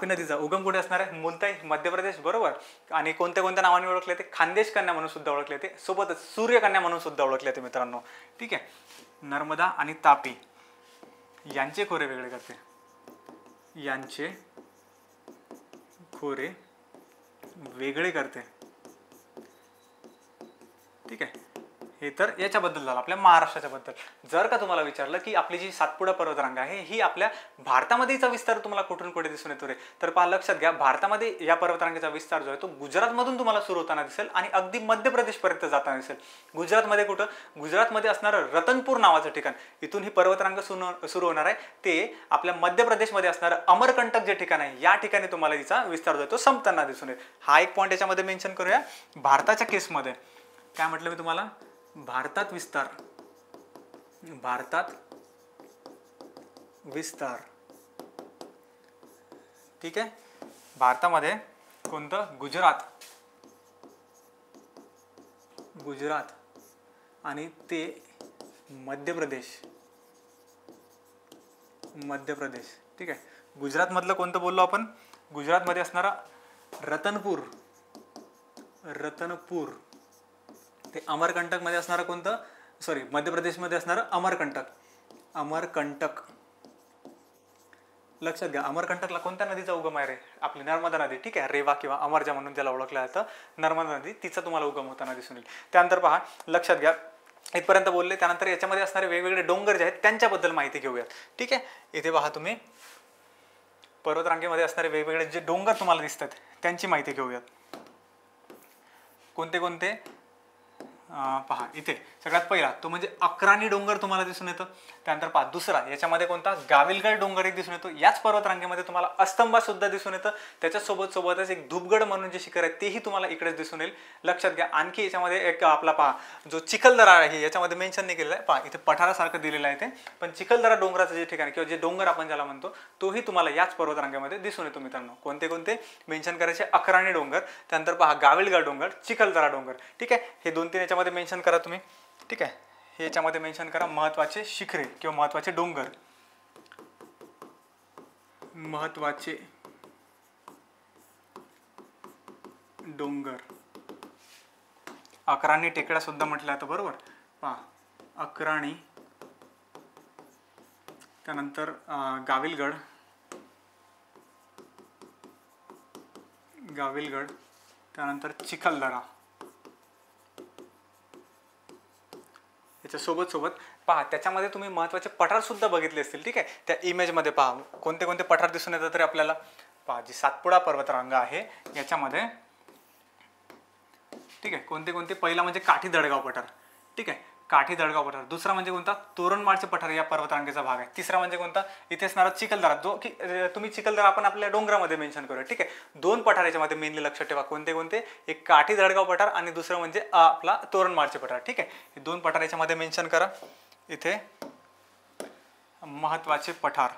नदीचा उगम कुठे असणार आहे? मुलताई, मध्य प्रदेश. बरोबर. आणि कोणत्या कोणत्या नावाने ओळखले जाते? खानदेश कन्या म्हणून सुद्धा ओळखले जाते. सोबतच सूर्यकन्या म्हणून सुद्धा ओळखले जाते मित्रांनो. ठीक आहे, नर्मदा आणि तापी यांचे खोरे वेगळे करते. यांचे खोरे वेगळे करते. ठीक आहे, हे तर याच्याबद्दल झालं आपल्या महाराष्ट्राच्या बद्दल. जर का तुम्हाला विचारलं की आपली जी सातपुडा पर्वतरांग आहे ही आपल्या भारतामध्येचा विस्तार तुम्हाला कुठून कुठे दिसून येतो रे, तर पहा लक्षात घ्या, भारतामध्ये या पर्वतरांगेचा विस्तार जो आहे तो गुजरातमधून तुम्हाला सुरू होताना दिसेल आणि अगदी मध्य प्रदेशपर्यंत जाताना दिसेल. गुजरातमध्ये कुठं? गुजरातमध्ये असणारं रतनपूर नावाचं ठिकाण, इथून ही पर्वतरांग सुरू होणार आहे. ते आपल्या मध्य प्रदेशमध्ये असणारं अमरकंटक जे ठिकाण आहे या ठिकाणी तुम्हाला तिचा विस्तार जो आहे तो संपताना दिसून येईल. हा एक पॉईंट याच्यामध्ये मेन्शन करूया. भारताच्या केसमध्ये काय म्हटलं मी तुम्हाला? भारतात विस्तार. ठीक आहे, भारतामध्ये कोणतं? गुजरात आणि ते मध्य प्रदेश. ठीक आहे, गुजरातमधलं कोणतं बोललो आपण? गुजरातमध्ये असणारा रतनपूर. ते अमरकंटक मध्ये असणारं कोणतं? मध्य प्रदेशमध्ये असणारं अमरकंटक. लक्षात घ्या, अमरकंटकला कोणत्या नदीचा उगम आहे रे? आपली नर्मदा नदी. ठीक आहे, रेवा किंवा अमरजा म्हणून त्याला ओळखलं जातं. नर्मदा नदी, तिचा तुम्हाला उगम होताना दिसून येईल. त्यानंतर पहा, लक्षात घ्या, इथपर्यंत बोलले. त्यानंतर याच्यामध्ये असणारे वेगवेगळे डोंगर जे आहेत त्यांच्याबद्दल माहिती घेऊयात. ठीक आहे, इथे पहा तुम्ही पर्वतरांगेमध्ये असणारे वेगवेगळे जे डोंगर तुम्हाला दिसतात त्यांची माहिती घेऊयात. कोणते कोणते? पहा इथे सगळ्यात पहिला तो म्हणजे अक्राणी डोंगर तुम्हाला दिसून येतो. त्यानंतर पहा दुसरा, याच्यामध्ये कोणता? गाविलगड डोंगर एक दिसून येतो. याच पर्वतरांगेमध्ये तुम्हाला अस्तंबा सुद्धा दिसून येतं. त्याच्यासोबतच एक धूपगड म्हणून जे शिखर आहे तेही तुम्हाला इकडेच दिसून येईल. लक्षात घ्या, आणखी याच्यामध्ये एक आपला पहा जो चिखलदरा आहे याच्यामध्ये मेन्शन नाही केलेला आहे. पहा इथे पठारासारखं दिलेलं आहे ते, पण चिखलदरा डोंगराचं जे ठिकाण किंवा जे डोंगर आपण ज्याला म्हणतो तोही तुम्हाला याच पर्वतरांगेमध्ये दिसून येतो मित्रांनो. कोणते कोणते मेन्शन करायचे? अक्राणी डोंगर, त्यानंतर पहा गाविलगड डोंगर, चिखलदरा डोंगर. ठीक आहे, हे 2-3 याच्यामध्ये मेन्शन करा तुम्ही. ठीक आहे, हे याच्यामध्ये मेन्शन करा महत्वाचे शिखरे किंवा महत्वाचे डोंगर. अक्राणी टेकड्या सुद्धा म्हटलं जातं. बरोबर. पहा अक्राणी, त्यानंतर गाविलगड, त्यानंतर चिखलदरा. याच्यासोबत पहा त्याच्यामध्ये तुम्ही महत्त्वाचे पठार सुद्धा बघितले असतील. ठीक आहे, त्या इमेजमध्ये पहा कोणते कोणते पठार दिसून येतात तरी आपल्याला. पहा जी सातपुडा पर्वतरांग आहे याच्यामध्ये, ठीक आहे, कोणते कोणते? पहिला म्हणजे काठी दडगाव पठार. ठीक आहे, काठी दडगाव पठार. दुसरा म्हणजे कोणता? तोरणमाळचे पठार या पर्वतरांगेचा भाग आहे. तिसरा म्हणजे कोणता? इथे असणारा चिखलदरा, जो की तुम्ही चिखलदरा आपण आपल्या डोंगरामध्ये मेन्शन करूया. ठीक आहे, 2 पठार याच्यामध्ये मेनली लक्षात ठेवा. कोणते कोणते? एक काठी दडगाव पठार आणि दुसरं म्हणजे आपला तोरणमाळचे पठार. ठीक आहे, हे 2 पठार याच्यामध्ये मेन्शन करा. इथे महत्वाचे पठार,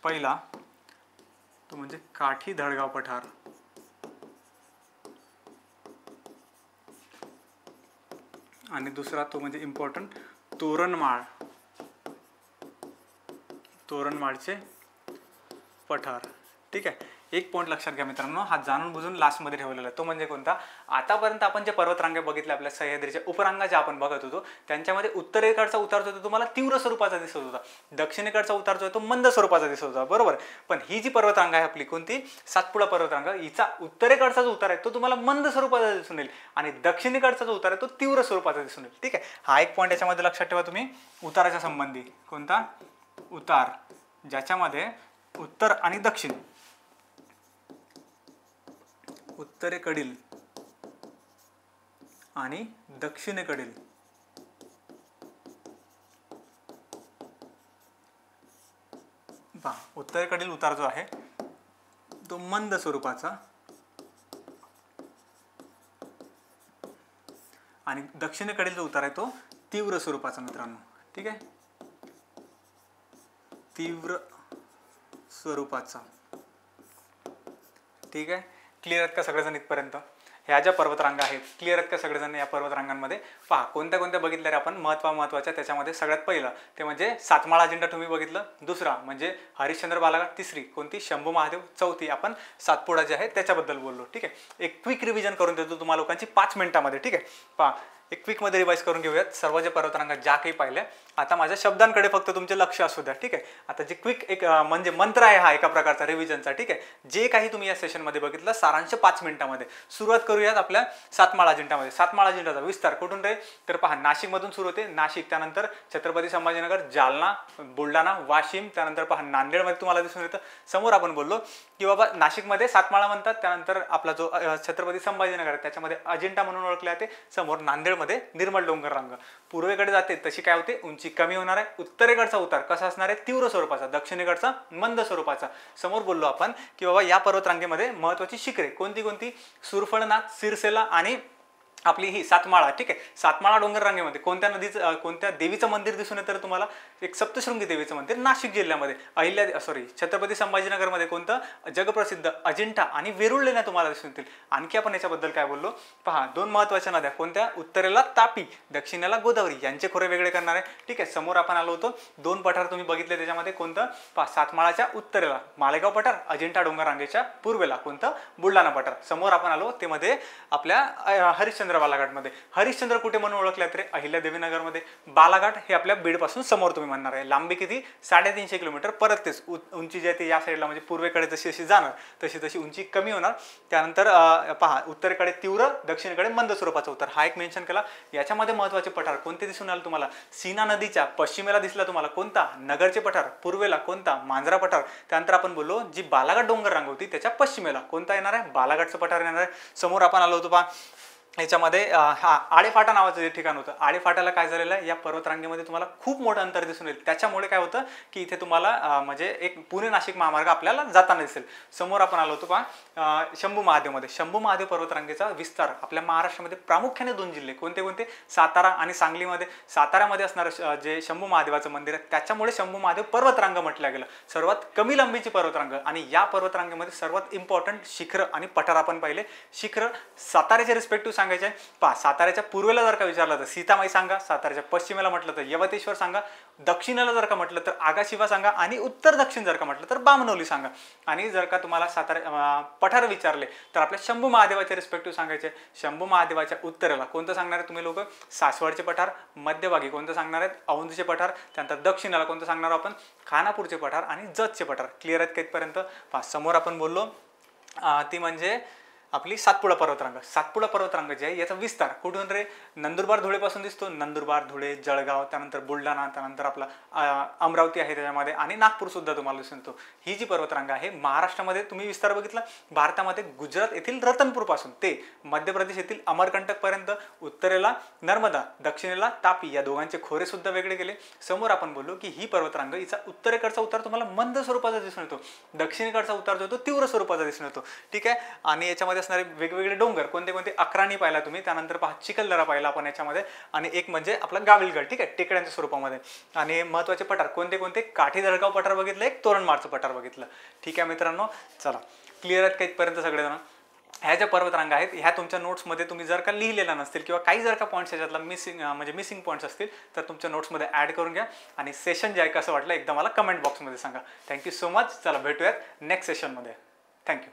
पहिला तो म्हणजे काठी दडगाव पठार, आणि दुसरा तो म्हणजे इम्पॉर्टंट तोरणमाळ, तोरणमाळचे पठार. ठीक आहे, एक पॉईंट लक्षात घ्या मित्रांनो, हा जाणून बुजून लास्टमध्ये ठेवलेला आहे. तो म्हणजे कोणता? आतापर्यंत आपण जे पर्वतरांगा बघितल्या आपल्या सह्याद्रीच्या उपरांगा ज्या आपण बघत होतो त्यांच्यामध्ये उत्तरेकडचा उतार जो तुम्हाला तीव्र स्वरूपाचा दिसत होता, दक्षिणेकडचा उतार जो आहे तो मंद स्वरूपाचा दिसत होता, बरोबर. पण ही जी पर्वतरांगा आहे आपली कोणती? सातपुडा पर्वतरांगा, हिचा उत्तरेकडचा जो उतार आहे तो तुम्हाला मंद स्वरूपाचा दिसून येईल आणि दक्षिणेकडचा जो उतार आहे तो तीव्र स्वरूपाचा दिसून येईल. ठीक आहे, हा एक पॉईंट याच्यामध्ये लक्षात ठेवा तुम्ही, उताराच्या संबंधी. कोणता? उतार ज्याच्यामध्ये उत्तर आणि दक्षिण, उत्तरेकडील आणि दक्षिणेकडील उत्तरेकडील उतार जो आहे तो मंद स्वरूपाचा आणि दक्षिणेकडील जो उतार आहे तो तीव्र स्वरूपाचा मित्रांनो. ठीक आहे, तीव्र स्वरूपाचा. ठीक आहे, क्लिअर आहेत का सगळेजण इथपर्यंत? ह्या ज्या पर्वतरांगा आहेत क्लिअर आहेत का सगळेजण? या पर्वतरांगांमध्ये पहा कोणत्या कोणत्या बघितल्या रे आपण महत्त्वाच्या. त्याच्यामध्ये सगळ्यात पहिलं ते म्हणजे सातमाळा अजिंठा तुम्ही बघितलं, दुसरा म्हणजे हरिश्चंद्र बालाघाट, तिसरी कोणती? शंभू महादेव, चौथी आपण सातपुडा जे आहे त्याच्याबद्दल बोललो. ठीक आहे, एक क्विक रिव्हिजन करून देतो तुम्हाला लोकांची 5 मिनिटामध्ये. ठीक आहे, पहा एक क्विकमध्ये रिवाइज करून घेऊयात सर्व जे पर्वतरांगा ज्या काही पाहिल्या. आता माझ्या शब्दांकडे फक्त तुमचे लक्ष असू द्या. ठीक आहे, आता जे क्विक एक म्हणजे मंत्र आहे हा एका प्रकारचा रिव्हिजनचा. ठीक आहे, जे काही तुम्ही या सेशनमध्ये बघितलं सारांश 5 मिनिटामध्ये. सुरुवात करूयात आपल्या सातमाळा अजिंठामध्ये. सातमाळा अजिंठाचा विस्तार कुठून रे? तर पहा नाशिकमधून सुरू होते, नाशिक, त्यानंतर छत्रपती संभाजीनगर, जालना, बुलढाणा, वाशिम, त्यानंतर पहा नांदेडमध्ये तुम्हाला दिसून येतं. समोर आपण बोललो की बाबा नाशिकमध्ये सातमाळा म्हणतात, त्यानंतर आपला जो छत्रपती संभाजीनगर आहे त्याच्यामध्ये अजिंठा म्हणून ओळखले जाते. समोर नांदेडमध्ये निर्मल डोंगर रांग. पूर्वेकडे जाते तशी काय होते? उंची कमी होणार आहे. उत्तरेकडचा उतार कसा असणार आहे? तीव्र स्वरूपाचा, दक्षिणेकडचा मंद स्वरूपाचा. समोर बोललो आपण की बाबा या पर्वतरांगेमध्ये महत्वाची शिखरे कोणती कोणती? सुरफळनाथ, सिरसेला आणि आपली ही सातमाळा. ठीक आहे, सातमाळा डोंगर रांगेमध्ये कोणत्या नदीचं कोणत्या देवीचं मंदिर दिसून येतं तुम्हाला? एक सप्तशृंगी देवीचं मंदिर नाशिक जिल्ह्यामध्ये. छत्रपती संभाजीनगरमध्ये कोणतं? जगप्रसिद्ध अजिंठा आणि वेरूळ लेण्या तुम्हाला दिसून येतील. आणखी आपण याच्याबद्दल काय बोललो? पहा 2 महत्वाच्या नद्या कोणत्या? उत्तरेला तापी, दक्षिणेला गोदावरी, यांचे खोरे वेगळे करणार आहे. ठीक आहे, समोर आपण आलो होतो 2 पठार तुम्ही बघितले, त्याच्यामध्ये कोणतं? पहा सातमाळाच्या उत्तरेला मालेगाव पठार, अजिंठा डोंगर रांगेच्या पूर्वेला कोणतं? बुलढाणा पठार. समोर आपण आलो ते मध्ये आपल्या हरिश्चंद्र बालाघाटमध्ये. हरिश्चंद्र कुठे म्हणून ओळखले तर अहिल्यादेवीनगरमध्ये. बालाघाट हे आपल्या बीड पासून समोर तुम्ही म्हणणार आहे. लांबी किती? 350 किलोमीटर. परत तेच उंची जी आहे ती या साईडला म्हणजे पूर्वेकडे जशी जशी जाणार तशी तशी उंची कमी होणार. त्यानंतर पहा उत्तरेकडे तीव्र, दक्षिणेकडे मंद स्वरूपाचा उतार. हा एक मेन्शन केला. याच्यामध्ये महत्वाचे पठार कोणते दिसून आले तुम्हाला? सीना नदीच्या पश्चिमेला दिसला तुम्हाला कोणता? नगरचे पठार. पूर्वेला कोणता? मांजरा पठार. त्यानंतर आपण बोललो जी बालाघाट डोंगर रांग होती त्याच्या पश्चिमेला कोणता येणार आहे? बालाघाटचं पठार येणार आहे. समोर आपण आलो होतो पहा याच्यामध्ये आडेफाटा नावाचं जे ठिकाण होतं, आडेफाट्याला काय झालेलं आहे? या पर्वतरांगेमध्ये तुम्हाला खूप मोठं अंतर दिसून येईल. त्याच्यामुळे काय होतं की इथे तुम्हाला म्हणजे एक पुणे नाशिक महामार्ग आपल्याला जाताना दिसेल. समोर आपण आलो होतो पहा शंभू महादेवमध्ये. शंभू महादेव पर्वतरांगेचा विस्तार आपल्या महाराष्ट्रामध्ये प्रामुख्याने 2 जिल्हे कोणते कोणते? सातारा आणि सांगलीमध्ये. साताऱ्यामध्ये असणारं जे शंभू महादेवाचं मंदिर आहे त्याच्यामुळे शंभू महादेव पर्वतरांग म्हटलं गेलं. सर्वात कमी लांबीची पर्वतरांग आणि या पर्वतरांगेमध्ये सर्वात इम्पॉर्टंट शिखर आणि पठार आपण पाहिले. शिखर साताऱ्याचे रिस्पेक्टिव्ह पहा साताऱ्याच्या पूर्वेला जर का विचारलं तर सीतामाई सांगा, साताऱ्याच्या पश्चिमेला म्हटलं तर यवतेश्वर सांगा, दक्षिणेला जर का म्हटलं तर आगाशिवा सांगा आणि उत्तर दक्षिण जर का म्हटलं तर बामणवली सांगा. आणि जर का तुम्हाला सातारा पठार विचारले तर आपल्या शंभू महादेवाचे रिस्पेक्टिव्ह सांगायचे. शंभू महादेवाच्या उत्तरेला कोणतं सांगणार आहे तुम्ही लोक? सासवडचे पठार. मध्यभागी कोणतं सांगणार आहेत? औंधचे पठार. त्यानंतर दक्षिणेला कोणतं सांगणार आपण? खानापूरचे पठार आणि जतचे पठार. क्लिअर आहेत का इथपर्यंत? पहा समोर आपण बोललो ती म्हणजे आपली सातपुडा पर्वतरांग. सातपुडा पर्वतरांग जी आहे याचा विस्तार कुठून रे? नंदुरबार धुळेपासून दिसतो. नंदुरबार, धुळे, जळगाव, त्यानंतर बुलढाणा, त्यानंतर आपला अमरावती आहे त्याच्यामध्ये आणि नागपूर सुद्धा तुम्हाला दिसून येतो. ही जी पर्वतरांग आहे महाराष्ट्रामध्ये तुम्ही विस्तार बघितला. भारतामध्ये गुजरात येथील रतनपूर पासून ते मध्य प्रदेश येथील अमरकंटक पर्यंत, उत्तरेला नर्मदा, दक्षिणेला तापी, या दोघांचे खोरे सुद्धा वेगळे केले. समोर आपण बोललो की ही पर्वतरांग हिचा उत्तरेकडचा उतार तुम्हाला मंद स्वरूपाचा दिसून येतो, दक्षिणेकडचा उतार जो येतो तीव्र स्वरूपाचा दिसून येतो. ठीक आहे, आणि याच्यामध्ये असणारे वेगवेगळे डोंगर कोणते कोणते? अक्राणी पाहिला तुम्ही, त्यानंतर पहा चिखलदरा पाहिला आपण याच्यामध्ये, आणि एक म्हणजे आपला गाविलगड. ठीक आहे, टेकड्यांच्या स्वरूपामध्ये. आणि महत्वाचे पठार कोणते कोणते? काठी दळगाव पठार बघितलं, एक तोरणमाळचं पठार बघितलं. ठीक आहे मित्रांनो, चला क्लिअर आहेत का इथपर्यंत सगळेजण? ह्या ज्या पर्वतरांगा आहेत ह्या तुमच्या नोट्समध्ये तुम्ही जर का लिहिलेल्या नसतील किंवा काही जर का पॉईंट्स याच्यातला मिसिंग पॉईंट्स असतील तर तुमच्या नोट्समध्ये ॲड करून घ्या आणि सेशन जे आहे कसं वाटलं एकदा मला कमेंट बॉक्समध्ये सांगा. Thank you so much. चला भेटूयात नेक्स्ट सेशनमध्ये. थँक्यू.